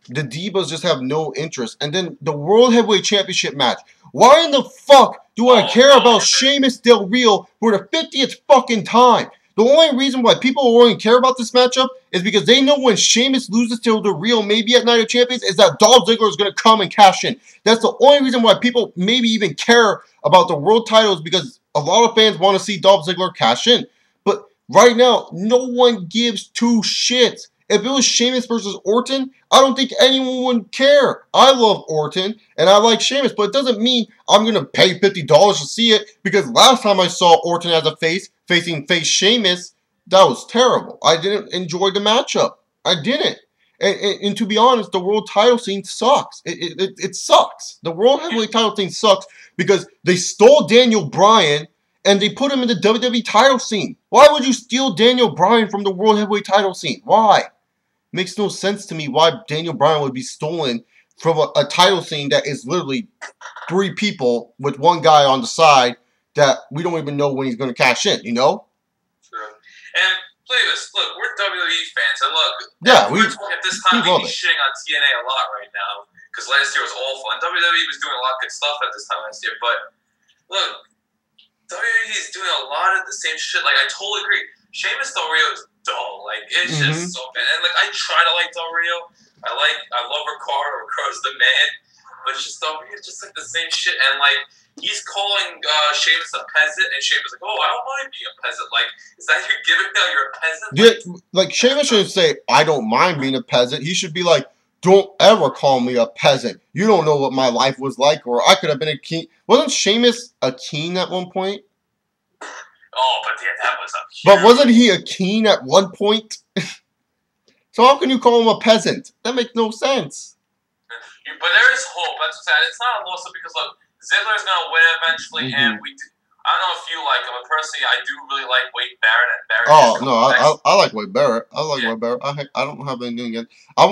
the Divas just have no interest. And then the World Heavyweight Championship match. Why in the fuck do I care about Sheamus Del Rio for the 50th fucking time? The only reason why people only care about this matchup is because they know when Sheamus loses to the real maybe at Night of Champions is that Dolph Ziggler is going to come and cash in. That's the only reason why people maybe even care about the world titles, because a lot of fans want to see Dolph Ziggler cash in. But right now, no one gives two shits. If it was Sheamus versus Orton, I don't think anyone would care. I love Orton, and I like Sheamus, but it doesn't mean I'm going to pay $50 to see it, because last time I saw Orton as a face, facing face Sheamus, that was terrible. I didn't enjoy the matchup. I didn't. And to be honest, the world title scene sucks. It sucks. The world heavyweight title scene sucks because they stole Daniel Bryan and they put him in the WWE title scene. Why would you steal Daniel Bryan from the world heavyweight title scene? Why? Makes no sense to me why Daniel Bryan would be stolen from a title scene that is literally 3 people with one guy on the side that we don't even know when he's going to cash in, you know? True. And please, look, we're WWE fans, and look, yeah, at this time we'd be shitting on TNA a lot right now, because last year was awful, and WWE was doing a lot of good stuff at this time last year, but look, WWE is doing a lot of the same shit. Like, I totally agree. Sheamus Del Rio is dull. Like, it's just so bad. And, like, I try to like Del Rio. I love Ricardo. Ricardo's the man. But it's just Del Rio is just, like, the same shit. And, like, he's calling Sheamus a peasant, and Sheamus is like, oh, I don't mind being a peasant. Like, is that your gimmick now? You're a peasant? Like Sheamus shouldn't say, I don't mind being a peasant. He should be like, don't ever call me a peasant. You don't know what my life was like, or I could have been a king. Wasn't Sheamus a king at one point? Oh, but yeah, that was a huge... But wasn't he a king at one point? So how can you call him a peasant? That makes no sense. But there is hope. That's sad. It's not a loss because, look, Ziggler's going to win eventually, and I don't know if you like him, but personally, I do really like Wade Barrett, and Barrett. Oh no, I like Wade Barrett. I like Wade Barrett. I don't have anything against. I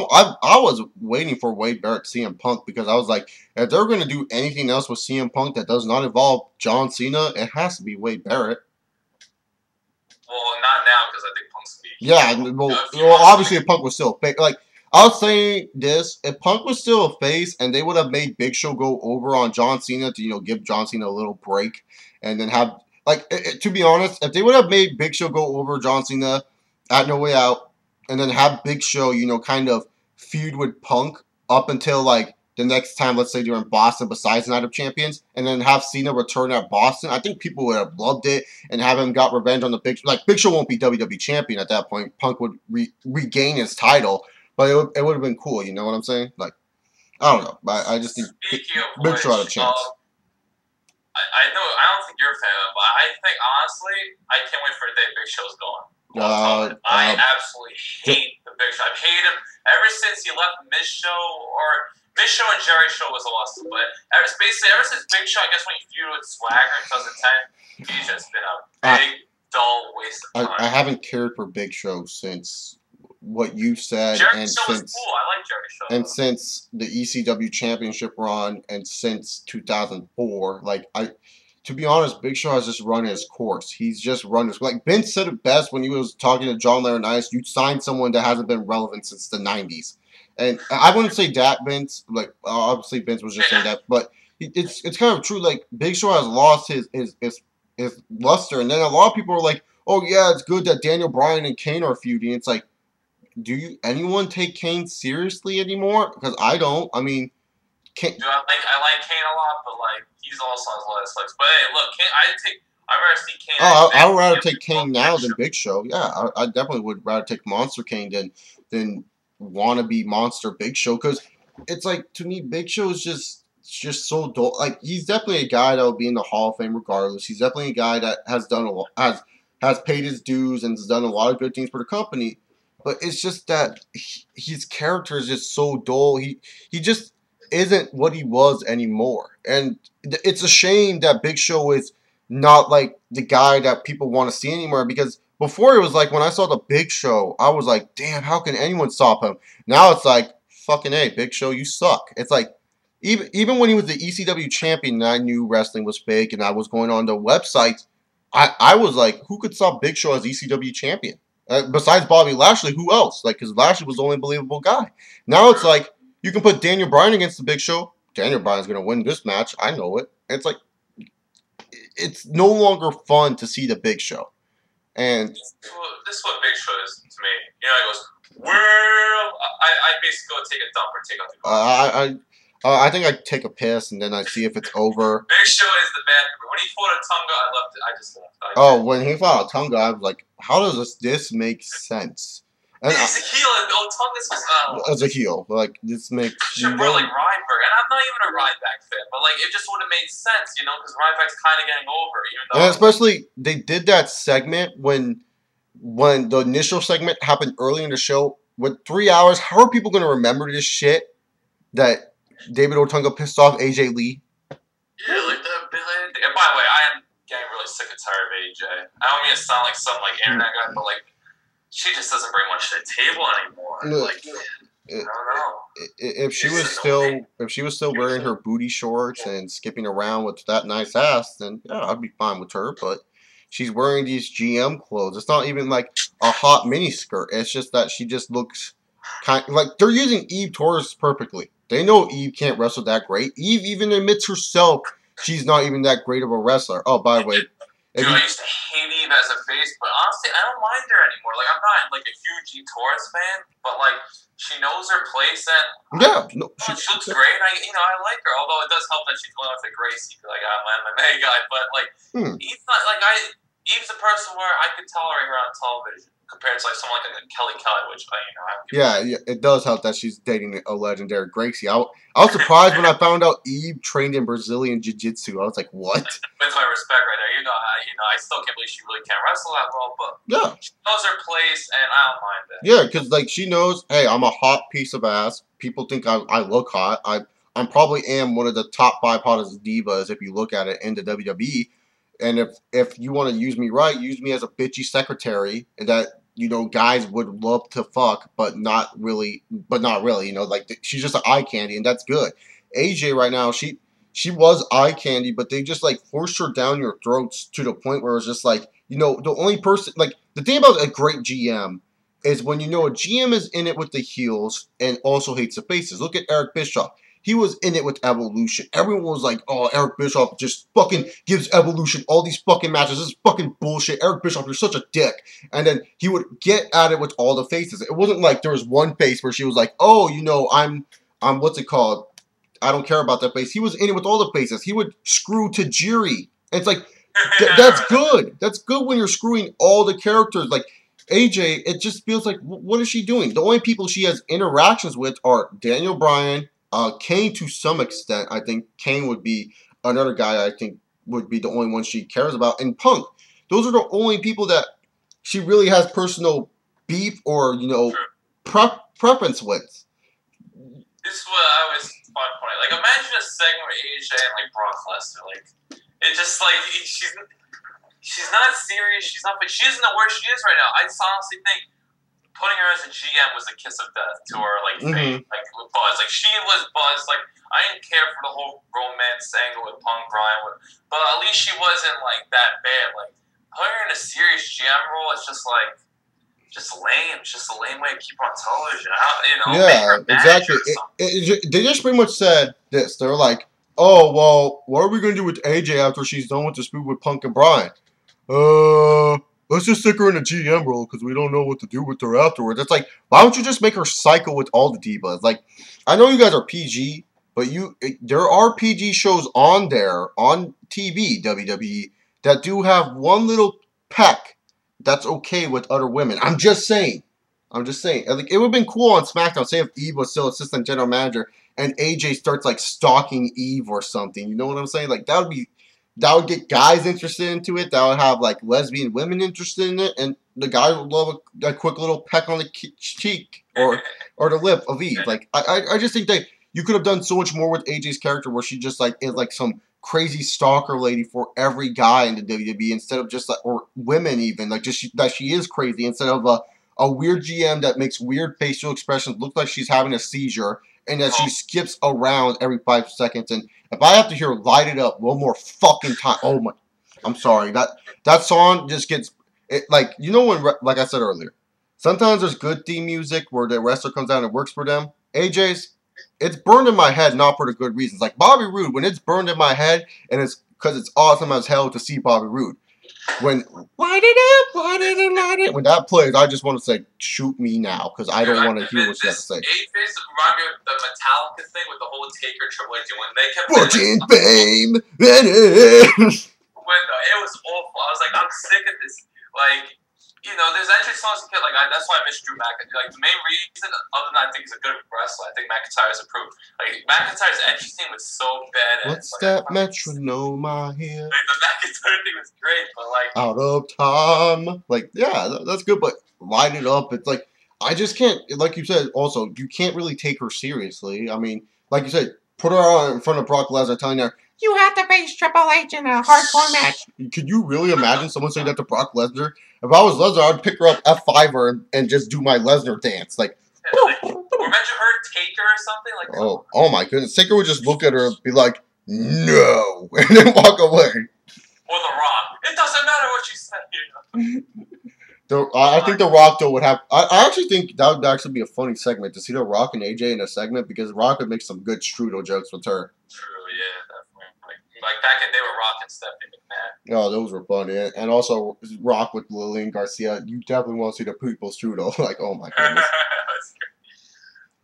was waiting for Wade Barrett CM Punk, because I was like, if they're going to do anything else with CM Punk that does not involve John Cena, it has to be Wade Barrett. Well, not now, because I think Punk's gonna be. Well, obviously, if Punk was still fake. Like, I'll say this: if Punk was still a face, and they would have made Big Show go over on John Cena to give John Cena a little break. And then have, like, to be honest, if they would have made Big Show go over John Cena at No Way Out, and then have Big Show, kind of feud with Punk up until, like, the next time, let's say during Boston, besides Night of Champions, and then have Cena return at Boston, I think people would have loved it, and have him got revenge on the Big Show. Like, Big Show won't be WWE champion at that point. Punk would regain his title, but it would have been cool, you know what I'm saying? Like, I don't know. I just think Big Show had a chance. I know, I don't think you're a fan of it, but I think, honestly, I can't wait for the day Big Show's gone. I absolutely hate the Big Show. I've hated him ever since he left Miz Show, or Miz Show and Jerry Show was a loss. But ever since Big Show, I guess when he feuded with Swagger in 2010, he's just been a big, dull waste of time. I haven't cared for Big Show since what you said, Jerry Show was cool. I like Jerry Show. And since the ECW Championship run, and since 2004, like, to be honest, Big Show has just run his course. He's just run his, like, Vince said it best when he was talking to John Laurinaitis. You signed someone that hasn't been relevant since the 90s. And I wouldn't say that, Vince. Like, obviously Vince was just saying that, but it's kind of true. Like, Big Show has lost his luster, and then a lot of people are like, oh yeah, it's good that Daniel Bryan and Kane are feuding. It's like, do anyone take Kane seriously anymore? Because I don't. I mean, I like Kane a lot, but, like, he's also on his last legs. But hey, look, I'd rather see Kane. I would rather take Kane now than Big Show. Yeah, I definitely would rather take Monster Kane than wannabe Monster Big Show, because it's like, to me, Big Show is just so dull. Like, he's definitely a guy that will be in the Hall of Fame regardless. He's definitely a guy that has done has paid his dues and has done a lot of good things for the company. But it's just that his character is just so dull. He just isn't what he was anymore. And it's a shame that Big Show is not, like, the guy that people want to see anymore. Because before, it was like, when I saw the Big Show, I was like, damn, how can anyone stop him? Now it's like, fucking A, Big Show, you suck. It's like, even when he was the ECW champion and I knew wrestling was fake and I was going on the websites, I was like, who could stop Big Show as ECW champion? Besides Bobby Lashley, who else? Like, because Lashley was the only believable guy. Now it's like, you can put Daniel Bryan against the Big Show. Daniel Bryan's going to win this match. I know it. It's like, it's no longer fun to see the Big Show. And this is what Big Show is to me. You know, he goes, well, I basically go take a dump or take out the garbage. I think I take a piss and then I see if it's over. Big Show is the bad. When he fought a Tonga, I left it. I just left. When he fought a Tonga, I was like, how does this make sense? And he's a heel, and Tonga's was as a heel, like this makes. Sure, bro, like Ryback, and I'm not even a Ryback fan, but like it just would have made sense, you know, because Ryback's kind of getting over, even though. And especially they did that segment when the initial segment happened early in the show with 3 hours. How are people gonna remember this shit? That David Otunga pissed off AJ Lee. Yeah, like that. And by the way, I am getting really sick and tired of AJ. I don't mean to sound like some like internet guy, but like she just doesn't bring much to the table anymore. Like, I don't know. If she was still wearing her booty shorts and skipping around with that nice ass, then yeah, I'd be fine with her. But she's wearing these GM clothes. It's not even like a hot mini skirt. It's just that she just looks kind like they're using Eve Torres perfectly. They know Eve can't wrestle that great. Eve even admits herself she's not even that great of a wrestler. Oh, by the way. Dude, I used to hate Eve as a face, but honestly, I don't mind her anymore. Like, I'm not like a huge Eve Torres fan, but like, she knows her place, and she looks great. I like her. Although it does help that she's going with a Gracie, like I'm an MMA guy. But like, Eve's not like Eve's a person where I could tolerate her on television compared to like someone like Kelly Kelly, which yeah, it does help that she's dating a legendary Gracie. I was surprised when I found out Eve trained in Brazilian Jiu-Jitsu. I was like, what? That's my respect right there. I still can't believe she really can't wrestle that well, but yeah, she knows her place, and I don't mind that. Yeah, because like she knows, hey, I'm a hot piece of ass. People think I look hot. I probably am one of the top 5 hottest divas if you look at it in the WWE. And if you want to use me right, use me as a bitchy secretary that, guys would love to fuck, but not really, like she's just an eye candy, and that's good. AJ right now, she was eye candy, but they just like forced her down your throats to the point where it's just like, the only person, like the thing about a great GM is when a GM is in it with the heels and also hates the faces. Look at Eric Bischoff. He was in it with Evolution. Everyone was like, oh, Eric Bischoff just fucking gives Evolution all these fucking matches. This is fucking bullshit. Eric Bischoff, you're such a dick. And then he would get at it with all the faces. It wasn't like there was one face where she was like, oh, I'm what's it called? I don't care about that face. He was in it with all the faces. He would screw Tajiri. And it's like, that's good. That's good when you're screwing all the characters. Like, AJ, it just feels like, what is she doing? The only people she has interactions with are Daniel Bryan, Kane to some extent. I think Kane would be another guy I think would be the only one she cares about. And Punk. Those are the only people that she really has personal beef or, preference with. This is what I was finding funny. Like, imagine a segment with AJ and, like, Brock Lesnar. Like, it's just, like, she's not serious. She doesn't know where she is right now. I just honestly think putting her as a GM was a kiss of death to her, like, fame, like, with Buzz. Like, she was Buzz. Like, I didn't care for the whole romance angle with Punk Brian, but at least she wasn't, like, that bad. Like, putting her in a serious GM role is just, like, just lame. It's just a lame way to keep her on television. Yeah, exactly. They just pretty much said this. They're like, oh, well, what are we going to do with AJ after she's done with the dispute with Punk and Brian? Let's just stick her in a GM role because we don't know what to do with her afterwards. It's like, why don't you just make her cycle with all the divas? Like, I know you guys are PG, but there are PG shows on there, on TV, WWE, that do have one little peck that's okay with other women. I'm just saying. Like, it would have been cool on SmackDown, say if Eve was still assistant general manager and AJ starts, like, stalking Eve or something. You know what I'm saying? Like, that would get guys interested into it. That would have, like, lesbian women interested in it. And the guy would love a quick little peck on the cheek or the lip of Eve. Like, I just think that you could have done so much more with AJ's character where she just, like, is, like, some crazy stalker lady for every guy in the WWE instead of just, like, or women even. Like, just that she is crazy instead of a weird GM that makes weird facial expressions, look like she's having a seizure, and that she skips around every 5 seconds. And if I have to hear "Light It Up" one more fucking time, oh my, I'm sorry. That song just gets it. Like, when, like I said earlier, sometimes there's good theme music where the wrestler comes out and it works for them. AJ's, it's burned in my head, not for the good reasons. Like Bobby Roode, when it's burned in my head, and it's because it's awesome as hell to see Bobby Roode. when light it up, light it. When that plays, I just want to say, shoot me now, because I don't want to hear what you have to say. Phase reminded me of the Metallica thing with the whole Taker Triple H when they kept Fortune, like, fame. It was awful. I was like, I'm sick of this. Like, you know, there's entry songs you get like that's why I miss Drew McIntyre. Like the main reason, other than I think he's a good wrestler, I think McIntyre's improved. Like McIntyre's entry theme was so bad. What's that metronome I hear? Like the McIntyre thing was great, but like out of time. Like yeah, that's good, but light it up. It's like I just can't. Like you said, also you can't really take her seriously. I mean, like you said, put her on in front of Brock Lesnar, telling her, you have to face Triple H in a hardcore match. Could you really imagine someone saying that to Brock Lesnar? If I was Lesnar, I'd pick her up F5 and just do my Lesnar dance. Like, or imagine her Taker or something. Like, oh my goodness. Taker would just look at her and be like, no, and then walk away. Or The Rock. It doesn't matter what you say. I think The Rock, though, would have... I actually think that would actually be a funny segment, to see The Rock and AJ in a segment, because Rock would make some good strudel jokes with her. True, yeah, definitely. Like back in the day with Rock and Stephanie McMahon. Oh, those were funny. And also, Rock with Lillian Garcia. You definitely want to see the people's strudel. Like, oh my goodness.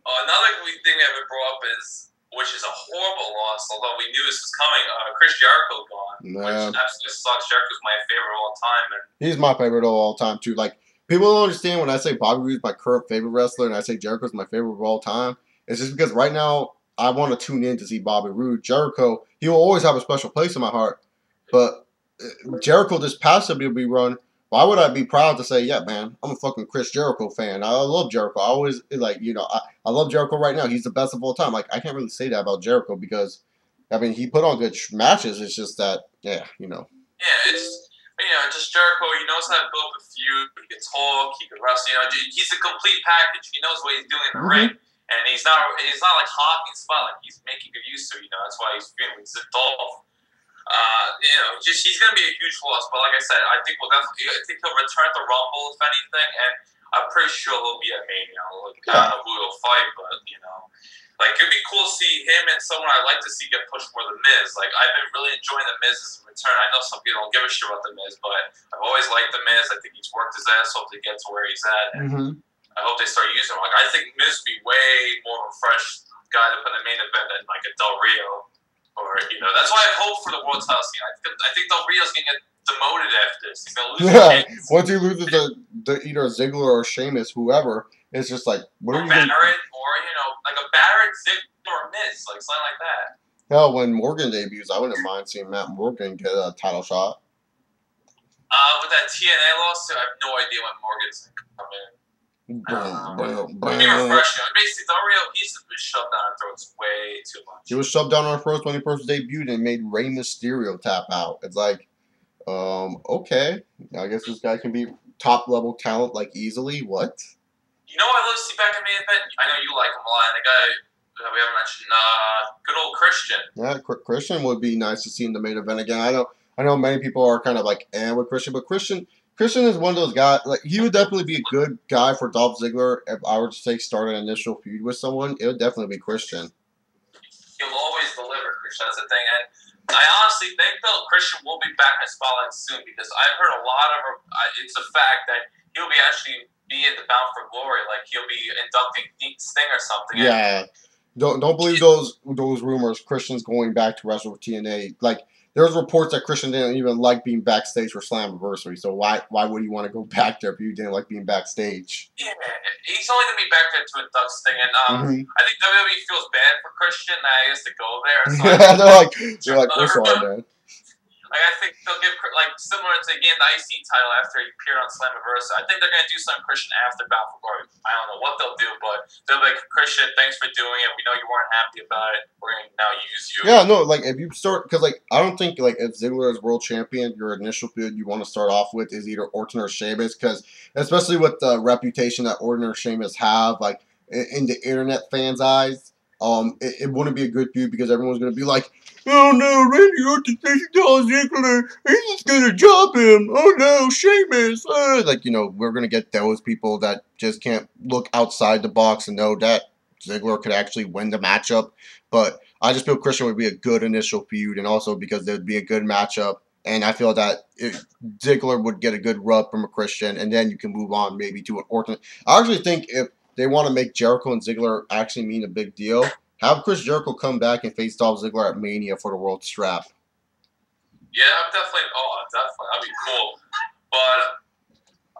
Another thing we haven't brought up is, which is a horrible loss, although we knew this was coming, Chris Jericho gone, which absolutely sucks. Jericho's my favorite of all time. And he's my favorite of all time, too. Like, people don't understand when I say Bobby Roode's my current favorite wrestler and I say Jericho's my favorite of all time. It's just because right now, I want to tune in to see Bobby Roode. Jericho, he will always have a special place in my heart. But Jericho, this past WWE run, why would I be proud to say, yeah, man, I'm a fucking Chris Jericho fan. I love Jericho. I always, like, you know, I love Jericho right now. He's the best of all time. Like, I can't really say that about Jericho because, I mean, he put on good matches. It's just that, yeah, you know. Yeah, it's, you know, just Jericho, he knows how to build a feud. He can talk, he can wrestle. You know, he's a complete package. He knows what he's doing in the ring. And he's not like hogging spot. Like, he's making good use of it. You know, that's why he's feeling like Dolph. You know, just he's gonna be a huge loss. But like I said, I think he'll return to Rumble if anything, and I'm pretty sure he'll be at Mania. Like, I don't know who he'll fight, but you know, like it'd be cool to see him and someone I'd like to see get pushed more. The Miz. Like I've been really enjoying the Miz's return. I know some people don't give a shit about the Miz, but I've always liked the Miz. I think he's worked his ass off to get to where he's at. And I hope they start using him. Like I think Miz would be way more of a fresh guy to put in the main event than like a Del Rio. Or, you know, that's why I hope for the world title scene. I think Del Rio's going to get demoted after this. He's going to lose once he loses to either Ziggler or Sheamus, whoever, it's just like, what are you going to... Or, you know, like a Barrett, Ziggler, or Miz, like something like that. Hell, when Morgan debuts, I wouldn't mind seeing Matt Morgan get a title shot. With that TNA lawsuit, I have no idea when Morgan's going to come in. It'd be refreshing. Basically, Del Rio, he's been shoved down our throats way too much. He was shoved down our throats when he first debuted and made Rey Mysterio tap out. It's like, okay. I guess this guy can be top-level talent, like, easily. What? You know what I'd love to see back in the main event? I know you like him a lot. And the guy we haven't mentioned, good old Christian. Yeah, Christian would be nice to see in the main event again. I know many people are kind of like, with Christian, but Christian is one of those guys, like, he would definitely be a good guy for Dolph Ziggler. If I were to start an initial feud with someone, it would definitely be Christian. He'll always deliver, Christian, that's the thing. And I honestly think, though, Christian will be back in the spotlight soon because I've heard a lot of, it's a fact that he'll be actually in the Bound for Glory. Like, he'll be inducting Sting or something. Yeah. Don't believe those rumors. Christian's going back to wrestle with TNA. Like, there's reports that Christian didn't even like being backstage for Slammiversary, so why would he want to go back there if you didn't like being backstage? Yeah, he's only going to be back there to induct Sting, and I think WWE feels bad for Christian that he has to go there. So they're like, we're sorry, man. Like, I think they'll give, like, similar to, again, the IC title after he appeared on Slammiversary. I think they're going to do something Christian after Bound for Glory. I don't know what they'll do, but they'll be like, Christian, thanks for doing it. We know you weren't happy about it. We're going to now use you. Yeah, no, like, if you start, because, like, I don't think, like, if Ziggler is world champion, your initial feud you want to start off with is either Orton or Sheamus, because, especially with the reputation that Orton or Sheamus have, like, in the internet fans' eyes, it wouldn't be a good feud because everyone's going to be like, oh no, Randy Orton's facing Dolph Ziggler. He's gonna drop him. Oh no, Sheamus. Like, you know, we're gonna get those people that just can't look outside the box and know that Ziggler could actually win the matchup. But I just feel Christian would be a good initial feud, and also because there'd be a good matchup And I feel that Ziggler would get a good rub from a Christian, and then you can move on maybe to an Orton. I actually think if they want to make Jericho and Ziggler actually mean a big deal, have Chris Jericho come back and face Dolph Ziggler at Mania for the World Strap. Yeah, definitely. Oh, definitely. That'd be cool. But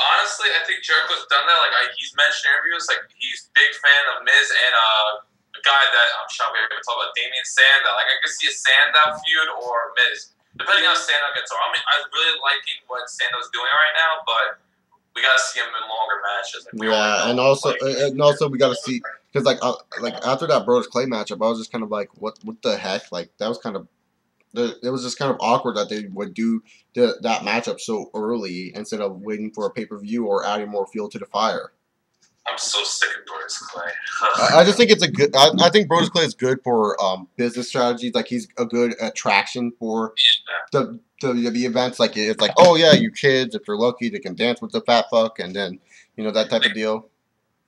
honestly, I think Jericho's done that. Like he's mentioned in interviews, like he's a big fan of Miz and a guy that I'm sure we're going to talk about, Damian Sandow. Like I could see a Sandow feud or Miz, depending on how Sandow gets over. I mean, I'm really liking what Sandow's doing right now, but we got to see him in longer matches. Like, yeah, and also we got to see because like after that Brodus Clay matchup, I was just kind of like, what the heck? Like that was kind of. It was just kind of awkward that they would do that matchup so early instead of waiting for a pay-per-view or adding more fuel to the fire. I'm so sick of Brodus Clay. I just think it's a good. I think Brodus Clay is good for business strategies. Like he's a good attraction for the events. Like it's like, oh yeah, you kids, if you're lucky, they can dance with the fat fuck, and then that type of deal.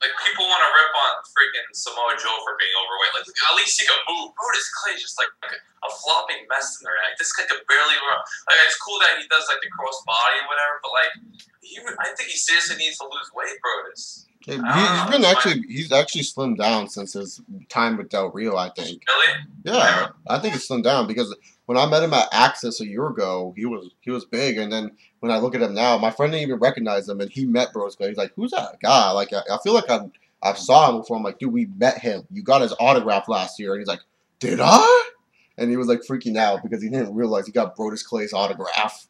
Like people want to rip on freaking Samoa Joe for being overweight. Like at least he can move. Brodus Clay is just like a flopping mess in there. Like this guy could barely run. Like it's cool that he does like the cross body or whatever, but like I think he seriously needs to lose weight, Brodus. He's actually slimmed down since his time with Del Rio, I think. Really? Yeah, I think he's slimmed down because when I met him at Access a year ago, he was big, and then when I look at him now, my friend didn't even recognize him, and he met Brodus Clay. He's like, "Who's that guy?" Like I feel like I saw him before. I'm like, "Dude, we met him. You got his autograph last year," and he's like, "Did I?" And he was like freaking out because he didn't realize he got Brodus Clay's autograph.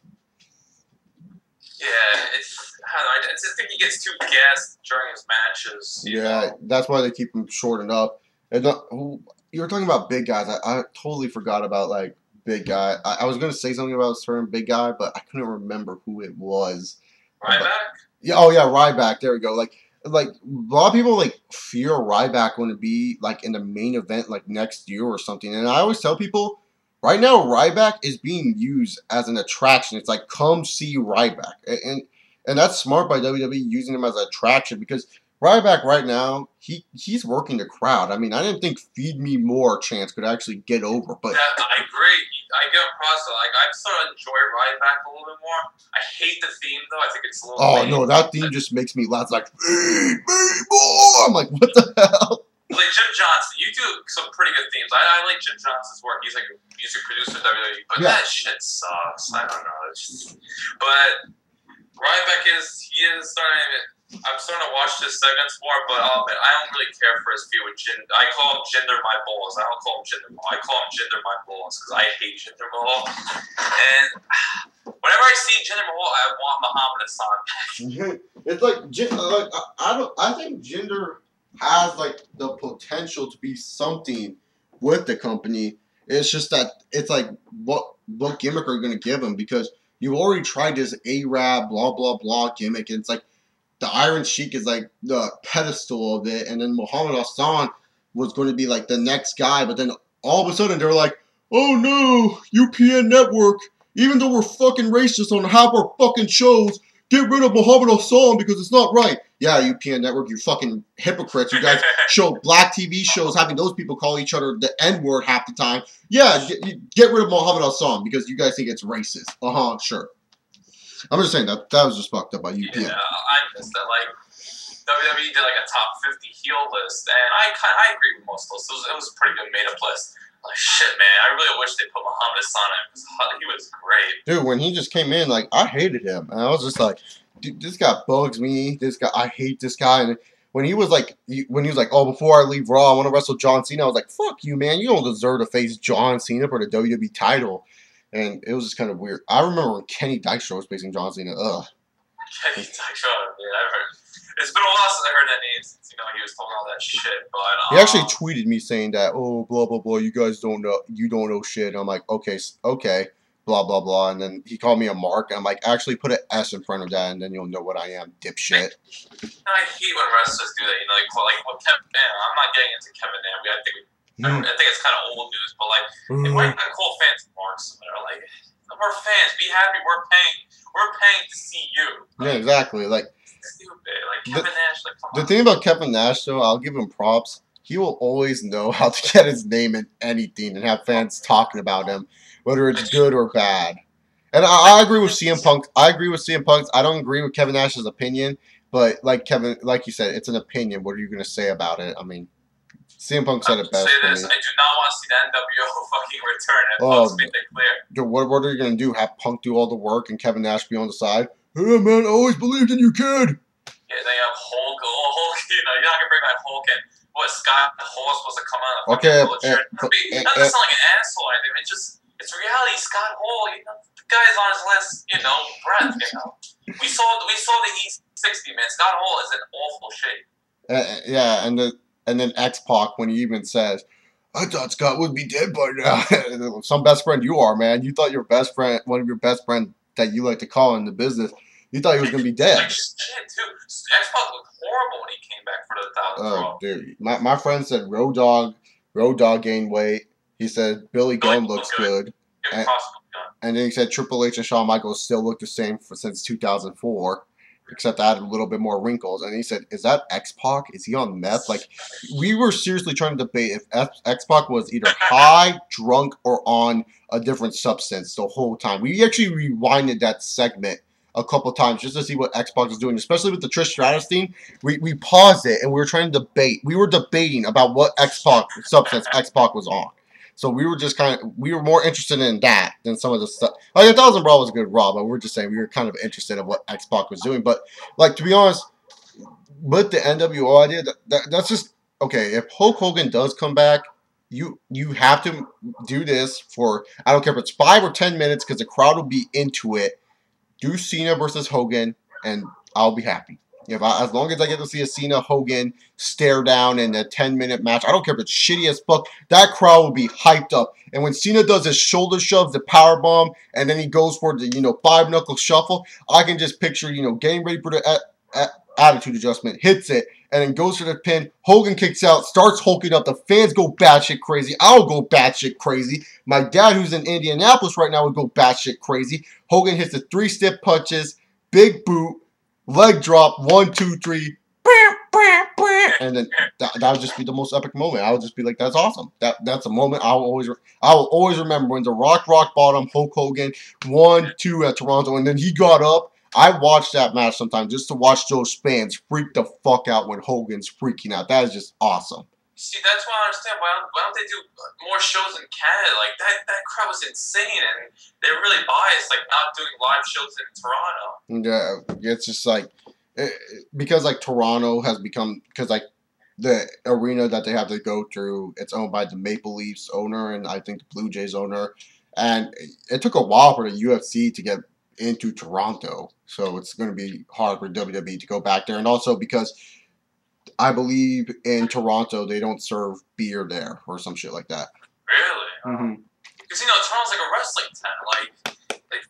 Yeah, I don't know. I just think he gets too gassed during his matches. Yeah, that's why they keep him shortened up. And you were talking about big guys. I totally forgot about like big guy. I was gonna say something about a certain big guy, but I couldn't remember who it was. Ryback? Yeah. Oh yeah, Ryback. There we go. Like a lot of people like fear Ryback going to be like in the main event like next year or something. And I always tell people, right now Ryback is being used as an attraction. It's like come see Ryback, and that's smart by WWE using him as an attraction because Ryback right now he's working the crowd. I mean, I didn't think Feed Me More chance could actually get over, but yeah, I agree. I get across. Like I sort of enjoy Ryback a little bit more. I hate the theme though. I think it's a little. Oh no, that theme just makes me laugh. It's like Feed Me More. I'm like, what the hell? Like Jim Johnson, you do some pretty good themes. I like Jim Johnson's work. He's like a music producer at WWE, but that shit sucks. I don't know. But Ryback I'm starting to watch his segments more, but I'll admit, I don't really care for his feud with Jinder. I call him Jinder My Balls. I don't call him Jinder Mahal. I call him Jinder My Balls because I hate Jinder Mahal. And whenever I see Jinder Mahal, I want Muhammad Hassan back. It's like I think Jinder has like the potential to be something with the company. It's just that it's like what gimmick are you going to give him because you already tried this Arab blah blah blah gimmick. And it's like the Iron Sheik is like the pedestal of it, and then Muhammad Hassan was going to be like the next guy, but then all of a sudden they're like, oh no, UPN Network, even though we're fucking racist on half our fucking shows, get rid of Muhammad Hassan because it's not right. Yeah, UPN Network, you fucking hypocrites. You guys show black TV shows having those people call each other the N-word half the time. Yeah, get rid of Muhammad Hassan because you guys think it's racist. Sure. I'm just saying that was just fucked up by UPN. Yeah, I missed that. Like, WWE did like a top 50 heel list, and I agree with most of those. It was a pretty good made-up list. Like, shit, man, I really wish they put Muhammad Hassan in because he was great. Dude, when he just came in, like, I hated him. And I was just like, dude, this guy bugs me. This guy, I hate this guy. And when he was like, oh, before I leave Raw, I want to wrestle John Cena, I was like, fuck you, man. You don't deserve to face John Cena for the WWE title. And it was just kind of weird. I remember when Kenny Dykstra was facing John Cena. Ugh. Kenny Dykstra, yeah, I heard. It's been a while since I heard that name. Since he was talking all that shit. But he actually tweeted me saying that, oh, blah blah blah. You guys don't know shit. And I'm like, okay, blah blah blah. And then he called me a mark. And I'm like, actually put an S in front of that, and then you'll know what I am, dipshit. I hate when wrestlers do that. They call Kevin. I'm not getting into Kevin Nash. I think it's kind of old news, but why not call fans marks? Like, we're fans. Be happy. We're paying to see you. Yeah, exactly. Like, stupid. Like Kevin Nash. The thing about Kevin Nash, though, I'll give him props. He will always know how to get his name in anything and have fans talking about him, whether it's good or bad. And I agree with CM Punk. I agree with CM Punk. I don't agree with Kevin Nash's opinion, but like you said, it's an opinion. What are you going to say about it? I mean, CM Punk said it best say for this, me. I do not want to see the NWO fucking return, and Oh, Punk's made that clear. Dude, what are you going to do? Have Punk do all the work and Kevin Nash be on the side? Hey, man, I always believed in you, kid. Yeah, then you have Hulk. Hulk, you know, you're not going to bring back Hulk and what, Scott Hall is supposed to come out of Okay, not to sound like an asshole or anything. It's reality. Scott Hall, you know, the guy's on his last, you know, breath, you know. We saw the E60, man. Scott Hall is in awful shape. Yeah, and then X-Pac, when he even says, I thought Scott would be dead by now. Some best friend you are, man. You thought your best friend, one of your best friends that you like to call in the business, you thought he was going to be dead. Like shit, too. X-Pac looked horrible when he came back for the title draw. Dude. My friend said Road Dogg gained weight. He said Billy Gunn looks good. And then he said Triple H and Shawn Michaels still look the same since 2004. Except added a little bit more wrinkles. And he said, is that X-Pac? Is he on meth? Like, we were seriously trying to debate if X-Pac was either high, drunk, or on a different substance the whole time. We actually rewinded that segment a couple times just to see what X-Pac was doing, especially with the Trish Stratus theme. We paused it, and we were trying to debate. We were debating about what substance X-Pac was on. So we were just we were more interested in that than some of the stuff. Like, 1,000 Raw was a good Raw, but we're just saying we were kind of interested in what X-Pac was doing. But, like, to be honest, with the NWO idea, that's just, okay, if Hulk Hogan does come back, you have to do this for, I don't care if it's 5 or 10 minutes, because the crowd will be into it. Do Cena versus Hogan, and I'll be happy. As long as I get to see a Cena Hogan stare down in a 10-minute match, I don't care if it's shitty as fuck, that crowd will be hyped up. And when Cena does his shoulder shove, the power bomb, and then he goes for the 5-knuckle shuffle, I can just picture getting ready for the attitude adjustment, hits it, and then goes for the pin. Hogan kicks out, starts hulking up. The fans go batshit crazy. I'll go batshit crazy. My dad, who's in Indianapolis right now, would go batshit crazy. Hogan hits the 3 stiff punches, big boot, leg drop, 1, 2, 3, and then that would just be the most epic moment. I would just be like, that's awesome. That's a moment I will always remember when the rock bottom Hulk Hogan 1, 2 at Toronto, and then he got up. I watched that match sometimes just to watch those fans freak the fuck out when Hogan's freaking out. That is just awesome. See, that's why I understand. Why don't they do more shows in Canada? Like, that crowd was insane, and they're really biased, like, not doing live shows in Toronto. Yeah, it's just like, because, like, Toronto has become, because, like, the arena that they have to go through, it's owned by the Maple Leafs owner, and I think the Blue Jays owner, and it took a while for the UFC to get into Toronto, so it's going to be hard for WWE to go back there, and also because I believe in Toronto they don't serve beer there or some shit like that. Really? Mm-hmm. Because Toronto's like a wrestling town. Like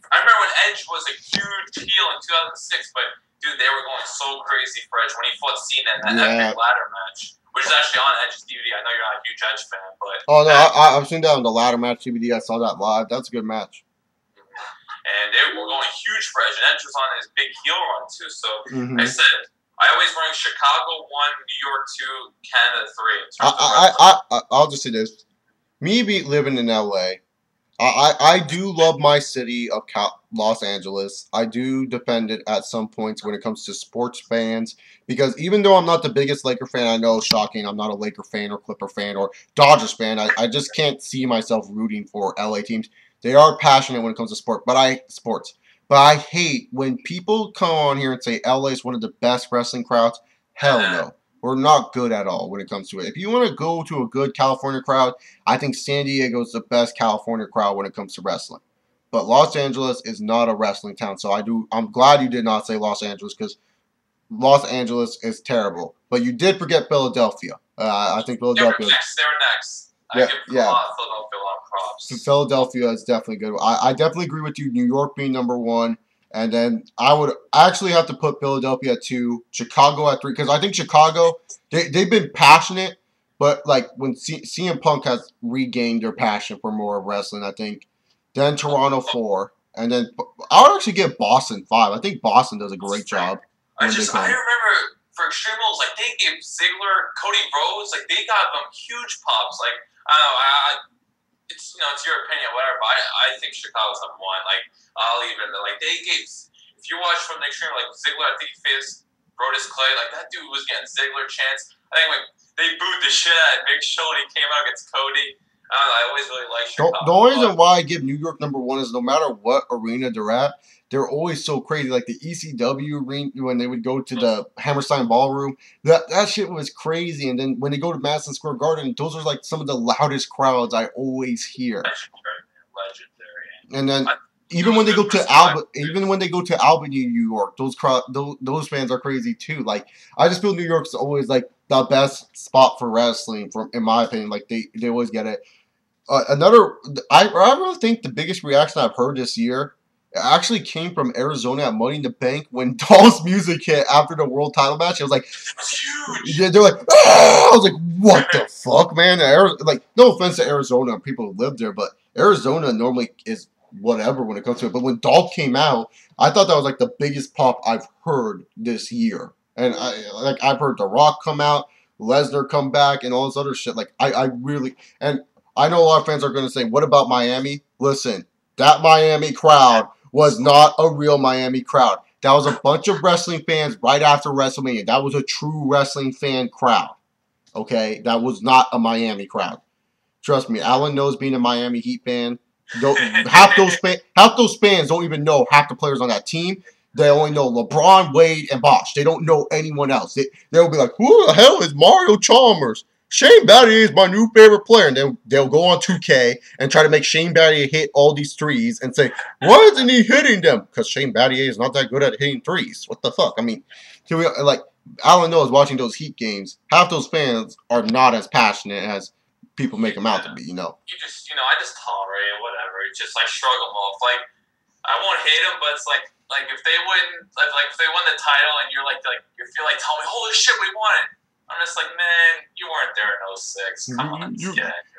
I remember when Edge was a huge heel in 2006, but dude, they were going so crazy for Edge when he fought Cena in that epic ladder match, which is actually on Edge's DVD. I know you're not a huge Edge fan, but I've seen that on the ladder match DVD. I saw that live. That's a good match. And they were going huge for Edge, and Edge was on his big heel run too. So I said, I always rank Chicago 1, New York 2, Canada 3. I'll just say this: me living in LA, I do love my city of Los Angeles. I do defend it at some points when it comes to sports fans, because even though I'm not the biggest Laker fan, I know, shocking, I'm not a Laker fan or Clipper fan or Dodgers fan. I just can't see myself rooting for LA teams. They are passionate when it comes to sports, but I hate when people come on here and say LA is one of the best wrestling crowds. Hell no. We're not good at all when it comes to it. If you want to go to a good California crowd, I think San Diego is the best California crowd when it comes to wrestling. But Los Angeles is not a wrestling town, so I'm glad you did not say Los Angeles, because Los Angeles is terrible. But you did forget Philadelphia. I think Philadelphia. They were next. I give Philadelphia a lot of props. Philadelphia is definitely good. I definitely agree with you. New York being number 1. And then I would actually have to put Philadelphia at 2, Chicago at 3, because I think Chicago, they've been passionate, but like when CM Punk has regained their passion for more wrestling, I think. Then Toronto 4, and then I would actually give Boston 5. I think Boston does a great job. I remember for Extreme Rules, like they gave Ziggler, Cody Rhodes, like they got them huge pops. Like I don't know, it's it's your opinion, whatever. But I think Chicago's #1. Like I'll even like they gave. If you watch from the extreme, like Ziggler, I think he faced Brodus Clay. Like that dude was getting Ziggler chance. I think like they booed the shit out of Big Show when he came out against Cody. I don't know. I always really like Chicago. The only reason why I give New York #1 is no matter what arena they're at, they're always so crazy. Like the ECW arena when they would go to the Hammerstein Ballroom, that shit was crazy. And then when they go to Madison Square Garden, those are like some of the loudest crowds I always hear. Legendary. And then even when they go to Albany, New York, those fans are crazy too. Like I just feel New York's always like the best spot for wrestling, in my opinion. Like they always get it. I really think the biggest reaction I've heard this year actually came from Arizona at Money in the Bank when Doll's music hit after the world title match. It was like, yeah, they're like, ah! I was like, what the fuck, man? Like, no offense to Arizona, people who live there, but Arizona normally is whatever when it comes to it. But when Dolph came out, I thought that was like the biggest pop I've heard this year. And I've heard The Rock come out, Lesnar come back, and all this other shit. Like I really, and I know a lot of fans are going to say, what about Miami? Listen, that Miami crowd was not a real Miami crowd. That was a bunch of wrestling fans right after WrestleMania. That was a true wrestling fan crowd. Okay? That was not a Miami crowd. Trust me, Allen knows being a Miami Heat fan. Half those fans don't even know half the players on that team. They only know LeBron, Wade, and Bosh. They don't know anyone else. They'll be like, who the hell is Mario Chalmers? Shane Battier is my new favorite player. And then they'll go on 2K and try to make Shane Battier hit all these threes and say, why isn't he hitting them? Because Shane Battier is not that good at hitting threes. What the fuck? I mean, Allen knows watching those Heat games, half those fans are not as passionate as people make them out to be, You just, I just tolerate it, whatever. It's just, I shrug them off. Like, I won't hate them, but it's like if they win, if they win the title and you're you feel like, tell me, holy shit, we won it. I'm just like, man, you weren't there in 06. Come on, you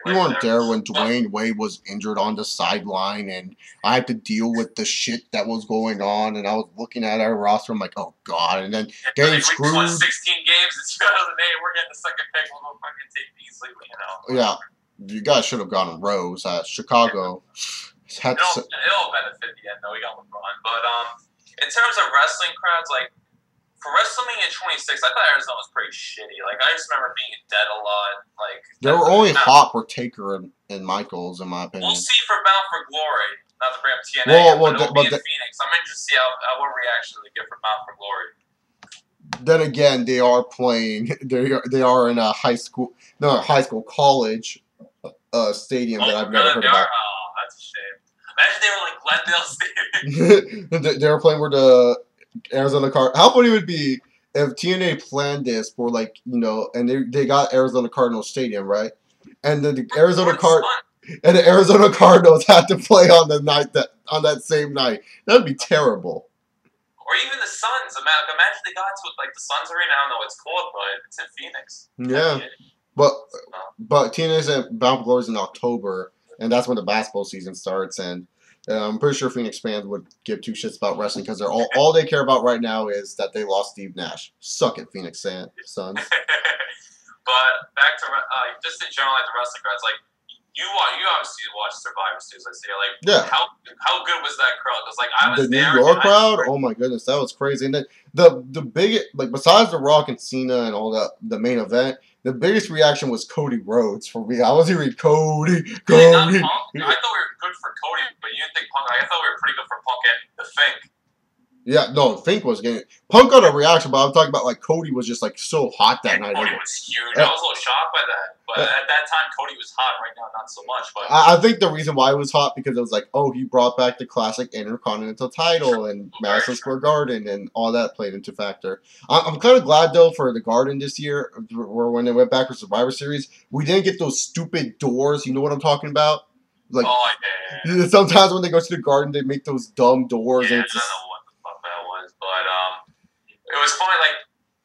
weren't there when Dwayne Wade was injured on the sideline, and I had to deal with the shit that was going on, and I was looking at our roster, I'm like, oh god, and then getting screwed. We won 16 games in 2008. We're getting the second pick. We'll go fucking take Beasley, Yeah, you guys should have gotten Rose at Chicago. It'll benefit the end, though. We got LeBron, but in terms of wrestling crowds, like. For WrestleMania 26, I thought Arizona was pretty shitty. Like, I just remember being dead a lot. Like, they were only hot for Taker and Michaels, in my opinion. We'll see for Bound for Glory. Not to bring up TNA, but it'll be in Phoenix. I'm interested to see what reaction they get from Bound for Glory. Then again, they are playing. They are in a college stadium that I've never heard about. Oh, that's a shame. Imagine they were like Glendale Stadium. They were playing where the Arizona How funny would it be if TNA planned this for and they got Arizona Cardinals Stadium, right? And the Arizona Cardinals had to play on that same night. That'd be terrible. Or even the Suns. Imagine they got to the Suns arena. I don't know what it's called, but it's in Phoenix. Yeah, but TNA's Bound for Glory is in October, and that's when the basketball season starts, and. I'm pretty sure Phoenix fans would give two shits about wrestling because they're all they care about right now is that they lost Steve Nash. Suck it, Phoenix Suns. But back to just in general, the wrestling crowds, you obviously watch Survivor Series. Yeah. How good was that crowd? Because I was the New York crowd. Oh my goodness, that was crazy. And then the biggest besides The Rock and Cena and all that, the main event. The biggest reaction was Cody Rhodes for me. I was hearing Cody. I thought we were good for Cody, but you didn't think Punk. I thought we were pretty good for Punk and the Fink. Yeah, no, Fink was getting Punk got a reaction, but I'm talking about Cody was just so hot that night. Cody was huge. I was a little shocked by that, but at that time Cody was hot. Right now, not so much. But I think the reason why it was hot because it was he brought back the classic Intercontinental title and Madison Square Garden and all that played into factor. I'm kind of glad though for the Garden this year, where when they went back for Survivor Series, we didn't get those stupid doors. You know what I'm talking about? Yeah. Sometimes when they go to the Garden, they make those dumb doors. Yeah, and it's just, I don't know what the fuck that was, but it was funny.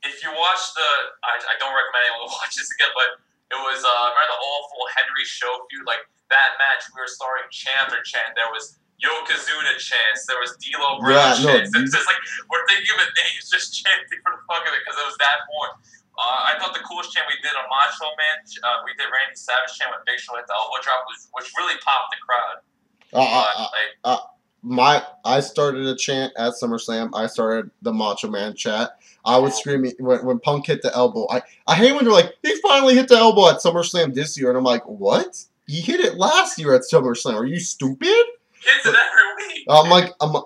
If you watch I don't recommend anyone watch this again, but it was remember the awful Henry Show feud, that match we were starting chant or chant. There was Yokozuna chants, there was D'Lo Brown chants. It's just we're thinking of names, just chanting for the fuck of it because it was that more. I thought the coolest chant we did on Macho Man, we did Randy Savage chant when Big Show hit the elbow drop, which really popped the crowd. I started a chant at SummerSlam. I started the Macho Man chant. I was screaming when Punk hit the elbow. I hate when they're like, he finally hit the elbow at SummerSlam this year, and I'm like, what? He hit it last year at SummerSlam. Are you stupid? Hits it every week. I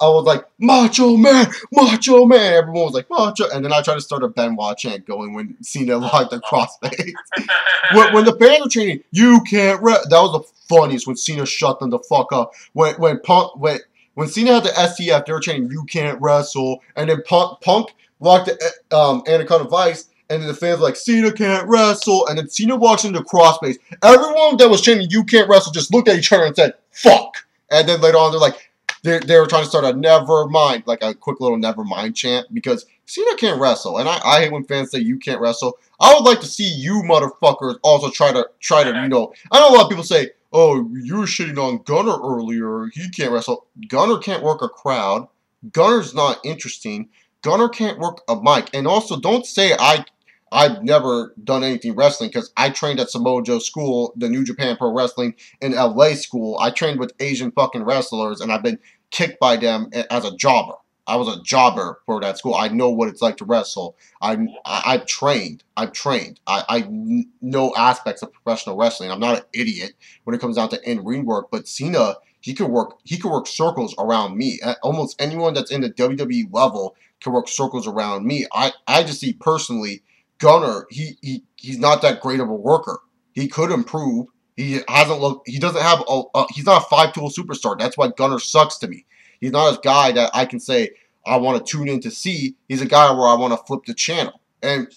was like, Macho Man, Macho Man. Everyone was like, Macho. And then I tried to start a Benoit chant going when Cena locked the crossface. when the fans were chanting, you can't that was the funniest when Cena shut them the fuck up. When Cena had the STF, they were chanting, you can't wrestle. And then Punk walked the Anaconda Vice. And then the fans were like, Cena can't wrestle. And then Cena walks into crossface. Everyone that was chanting, you can't wrestle, just looked at each other and said, fuck. And then later on, they're like, they were trying to start a never mind, like a quick little never mind chant, because Cena can't wrestle. And I hate when fans say you can't wrestle. I would like to see you motherfuckers also try to, you know, I know a lot of people say, oh, you were shitting on Gunner earlier. He can't wrestle. Gunner can't work a crowd. Gunner's not interesting. Gunner can't work a mic. And also, don't say I've never done anything wrestling, because I trained at Samoa Joe School, the New Japan Pro Wrestling in LA school. I trained with Asian fucking wrestlers, and I've been kicked by them as a jobber. I was a jobber for that school. I know what it's like to wrestle. I've trained. I know aspects of professional wrestling. I'm not an idiot when it comes down to in-ring work, but Cena, he could work circles around me. Almost anyone that's in the WWE level can work circles around me. I just see personally, Gunner, he's not that great of a worker. He could improve. He doesn't have he's not a 5-tool superstar. That's why Gunner sucks to me. He's not a guy that I can say I want to tune in to see. He's a guy where I want to flip the channel. And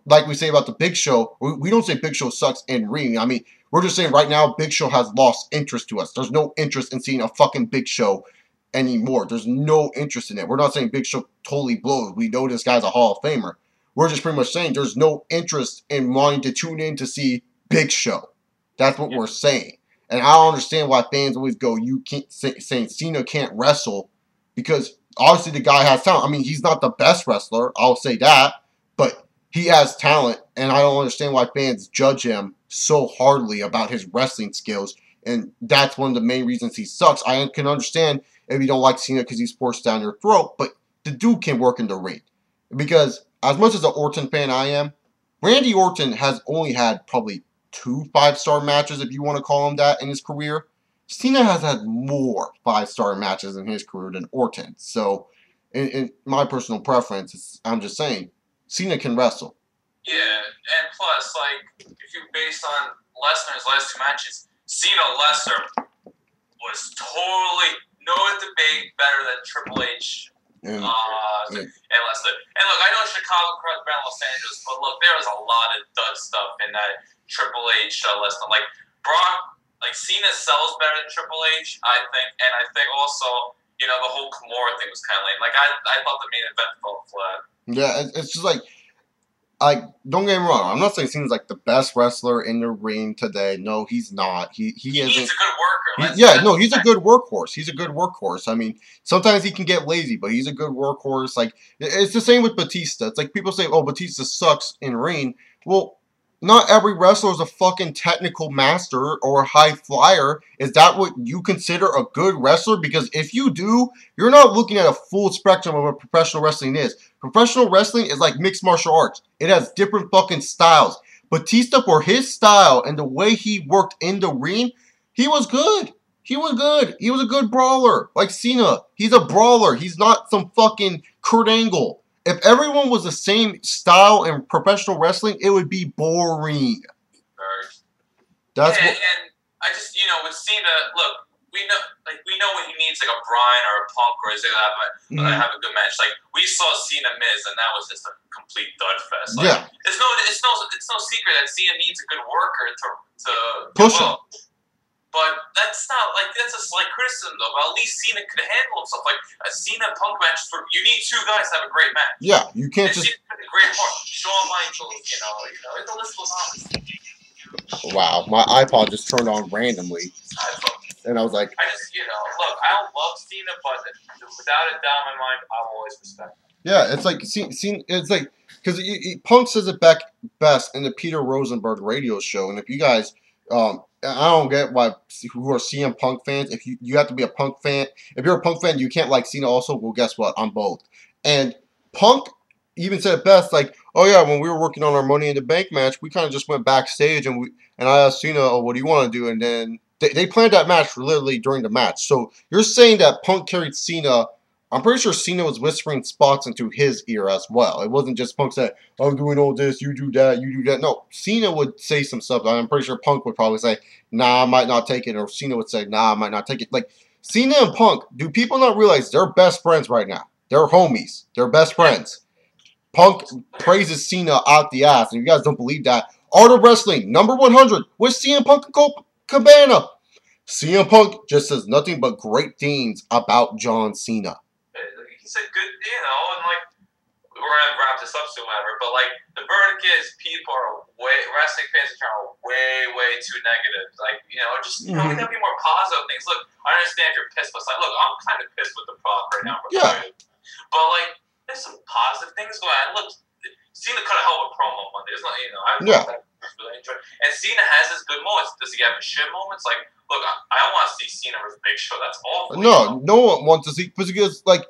like we say about the Big Show, we don't say Big Show sucks in ring. I mean, we're just saying right now Big Show has lost interest to us. There's no interest in seeing a fucking Big Show anymore. There's no interest in it. We're not saying Big Show totally blows. We know this guy's a Hall of Famer. We're just pretty much saying there's no interest in wanting to tune in to see Big Show. That's what we're saying. And I don't understand why fans always go, you can't saying Cena can't wrestle, because obviously the guy has talent. I mean, he's not the best wrestler, I'll say that, but he has talent, and I don't understand why fans judge him so hardly about his wrestling skills, and that's one of the main reasons he sucks. I can understand if you don't like Cena because he's forced down your throat, but the dude can work in the ring. Because as much as an Orton fan I am, Randy Orton has only had probably 2 5-star matches, if you want to call him that, in his career. Cena has had more 5-star matches in his career than Orton. So, in my personal preference, I'm just saying, Cena can wrestle. Yeah, and plus, like, if you based on Lesnar's last 2 matches, Cena-Lesnar was totally, no debate, better than Triple H and Lesnar. And look, I know Chicago crowd's better than Los Angeles, but look, there was a lot of dud stuff in that Triple H Lesnar. Like, Brock, like, Cena sells better than Triple H, I think, and I think also, you know, the whole Kimura thing was kind of lame. Like, I thought the main event fell flat. Yeah, it's just like, don't get me wrong, I'm not saying Cena's like the best wrestler in the ring today. No, he's not. He isn't. He's a good worker. He's a good workhorse. He's a good workhorse. I mean, sometimes he can get lazy, but he's a good workhorse. Like, it's the same with Batista. It's like people say, oh, Batista sucks in ring. Well, not every wrestler is a fucking technical master or a high flyer. Is that what you consider a good wrestler? Because if you do, you're not looking at a full spectrum of what professional wrestling is. Professional wrestling is like mixed martial arts. It has different fucking styles. Batista, for his style and the way he worked in the ring, he was good. He was good. He was a good brawler. Like Cena. He's a brawler. He's not some fucking Kurt Angle. If everyone was the same style in professional wrestling, it would be boring. That's and I just, you know, with Cena, look, we know when he needs like a Bryan or a Punk, or is it have a good match. Like, we saw Cena Miz, and that was just a complete dud fest. Like, yeah, it's no secret that Cena needs a good worker to push him. But that's not, like, that's a slight criticism, though. But at least Cena could handle himself. Like, a Cena Punk match, you need 2 guys to have a great match. Yeah, you can't and just... Cena's a great part. Shawn Michaels, you know, the list goes on. Wow, my iPod just turned on randomly. And I was like... I just, you know, look, I don't love Cena, but without a doubt in my mind, I'll always respect him. Yeah, it's like, Cena, it's like, because Punk says it best in the Peter Rosenberg radio show. And if you guys, I don't get why who are CM Punk fans. If you have to be a Punk fan. If you're a Punk fan, you can't like Cena also. Well, guess what? I'm both. And Punk even said it best, like, oh yeah, when we were working on our Money in the Bank match, we kind of just went backstage and I asked Cena, oh, what do you want to do? And then they planned that match literally during the match. So you're saying that Punk carried Cena. I'm pretty sure Cena was whispering spots into his ear as well. It wasn't just Punk said, I'm doing all this, you do that, you do that. No, Cena would say some stuff. I'm pretty sure Punk would probably say, nah, I might not take it. Or Cena would say, nah, I might not take it. Like, Cena and Punk, do people not realize they're best friends right now? They're homies. They're best friends. Punk praises Cena out the ass, and if you guys don't believe that, Art of Wrestling, number 100, with CM Punk and Colt Cabana. CM Punk just says nothing but great things about John Cena. He said good, and like, we're going to wrap this up soon, whatever, but like, the verdict is people are wrestling fans are way too negative. Like, just, we gotta be more positive things. Look, I understand you're pissed, but it's like, look, I'm kind of pissed with the product right now. Yeah. But like, there's some positive things going on. Look, Cena cut a hell of a promo Monday. There's not, I really enjoy. And Cena has his good moments. Does he have his shit moments? Like, look, I don't want to see Cena versus Big Show. That's awful. No one wants to see, because like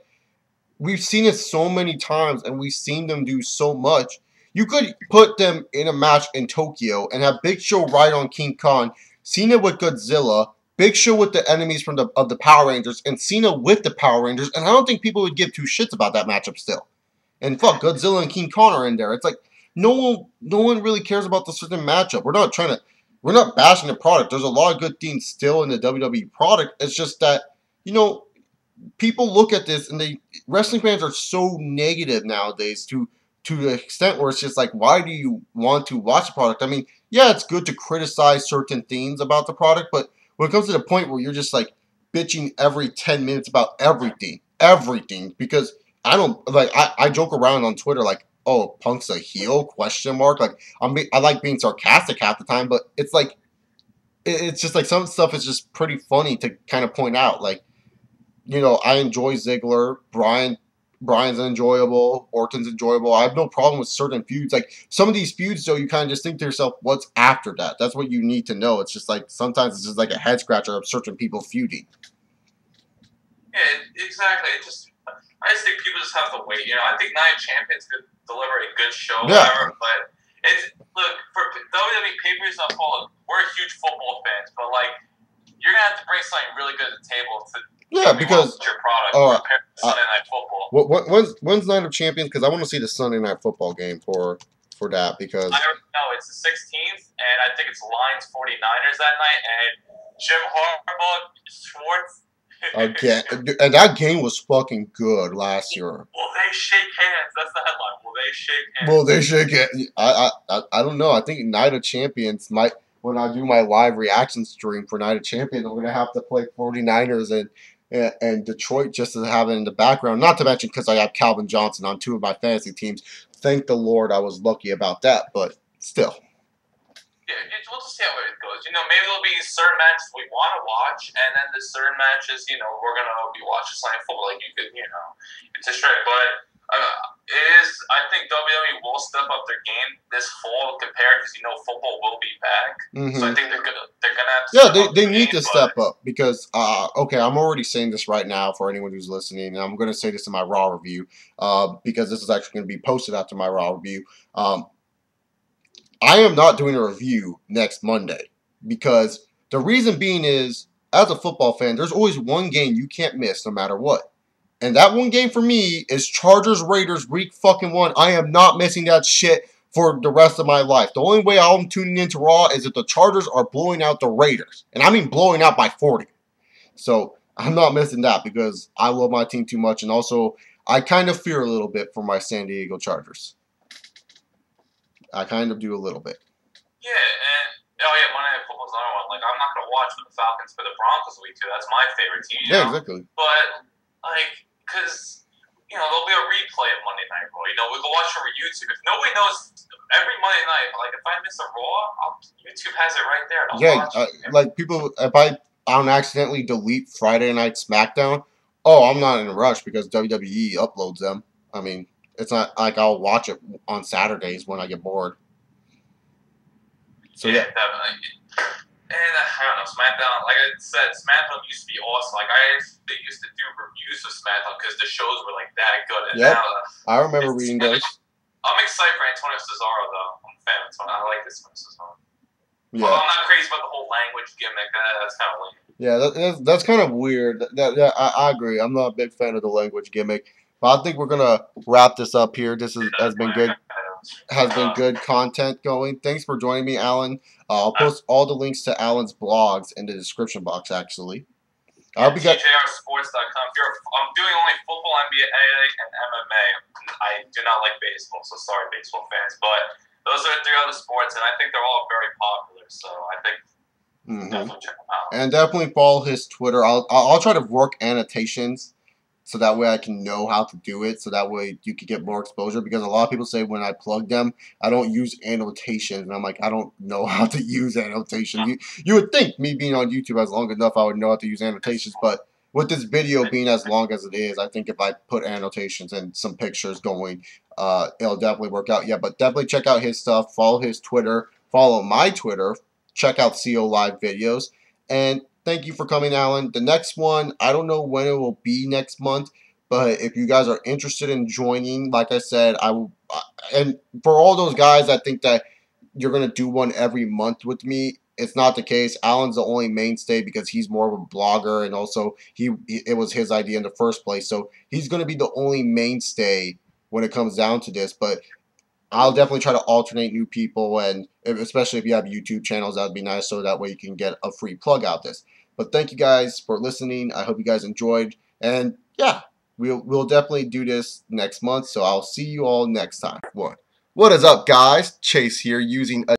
we've seen it so many times, and we've seen them do so much. You could put them in a match in Tokyo and have Big Show ride on King Kong, Cena with Godzilla, Big Show with the enemies of the Power Rangers, and Cena with the Power Rangers, and I don't think people would give two shits about that matchup still. And fuck, Godzilla and King Kong are in there. It's like no one really cares about the certain matchup. We're not bashing the product. There's a lot of good things still in the WWE product. It's just that people look at this and wrestling fans are so negative nowadays to the extent where it's just like, why do you want to watch the product? I mean, yeah, it's good to criticize certain things about the product, but when it comes to the point where you're just like bitching every 10 minutes about everything, because I don't like, I joke around on Twitter like, oh, Punk's a heel? ? Like, I like being sarcastic half the time, but it's like, it's just like some stuff is just pretty funny to kind of point out. Like, I enjoy Ziggler, Brian's enjoyable, Orton's enjoyable. I have no problem with certain feuds. Like, some of these feuds, though, you kind of just think to yourself, what's after that? That's what you need to know. It's just like, sometimes it's just like a head scratcher of certain people feuding. Yeah, exactly. I just think people just have to wait. I think Night of Champions could deliver a good show, whatever, but look, for WWE pay-per-views not followed, we're huge football fans, but like, you're going to have to bring something really good to the table to because your product compared to Sunday Night Football. When's Night of Champions? Because I want to see the Sunday Night Football game for that, because I don't know, it's the 16th, and I think it's Lions 49ers that night, and Jim Harbaugh, Schwartz. Okay, and that game was fucking good last year. Will they shake hands? That's the headline. Will they shake hands? Will they shake hands? I don't know. I think Night of Champions might, when I do my live reaction stream for Night of Champions, I'm going to have to play 49ers and Detroit just to have it in the background. Not to mention because I have Calvin Johnson on 2 of my fantasy teams. Thank the Lord I was lucky about that, but still. Yeah, we'll just see how it goes. Maybe there'll be certain matches we want to watch, and then there's certain matches, we're going to be watching Sunday football. Like, you could, it's a straight. But I think WWE will step up their game this fall compared, because, football will be back. Mm-hmm. So I think they're gonna have to step up they need to step up, because, okay, I'm already saying this right now for anyone who's listening, and I'm going to say this in my Raw review, because this is actually going to be posted after my Raw review. I am not doing a review next Monday, because the reason being is, as a football fan, there's always one game you can't miss no matter what. And that one game for me is Chargers-Raiders week fucking 1. I am not missing that shit for the rest of my life. The only way I'm tuning into Raw is if the Chargers are blowing out the Raiders. And I mean blowing out by 40. So I'm not missing that, because I love my team too much. And also, I kind of fear a little bit for my San Diego Chargers. I kind of do a little bit. Yeah, and Monday Night Football's another one. Like, I'm not going to watch the Falcons for the Broncos week 2. That's my favorite team. Yeah, exactly. But, like, because, there'll be a replay of Monday Night Raw. We can watch it over YouTube. If nobody knows, every Monday night, like, if I miss a Raw, YouTube has it right there. Like, people, if I accidentally delete Friday Night SmackDown, I'm not in a rush, because WWE uploads them. I mean, It's not like I'll watch it on Saturdays when I get bored. So yeah, definitely. And I don't know, SmackDown, like I said, SmackDown used to be awesome. Like they used to do reviews of SmackDown because the shows were like that good. And yep, now, I remember reading those. I'm excited for Antonio Cesaro though. I'm a fan of Antonio. I like this Cesaro. Yeah. Well, I'm not crazy about the whole language gimmick. That's kind of lame. Yeah, that's kind of weird. I agree. I'm not a big fan of the language gimmick. But I think we're gonna wrap this up here. This has been good. Has been good content going. Thanks for joining me, Allen. I'll post all the links to Allen's blogs in the description box. Actually, I'll be TJRsports.com. I'm doing only football, NBA, and MMA. I do not like baseball, so sorry, baseball fans. But those are 3 other sports, and I think they're all very popular. So I think definitely check them out. And definitely follow his Twitter. I'll try to work annotations so that way I can know how to do it. So that way you can get more exposure. Because a lot of people say when I plug them, I don't use annotations, and I'm like, I don't know how to use annotations. You would think me being on YouTube as long enough, I would know how to use annotations, but with this video being as long as it is, I think if I put annotations and some pictures going, it'll definitely work out. Yeah, but definitely check out his stuff. Follow his Twitter. Follow my Twitter. Check out CO Live videos. And thank you for coming, Allen. The next one, I don't know when it will be next month, but if you guys are interested in joining, like I said, I will. And for all those guys, I think that you're going to do one every month with me. It's not the case. Allen's the only mainstay because he's more of a blogger, and also it was his idea in the first place. So he's going to be the only mainstay when it comes down to this. But I'll definitely try to alternate new people, and especially if you have YouTube channels, that would be nice, so that way you can get a free plug out this. But thank you guys for listening. I hope you guys enjoyed, and yeah, we'll definitely do this next month. So I'll see you all next time. What is up, guys? Chase here using a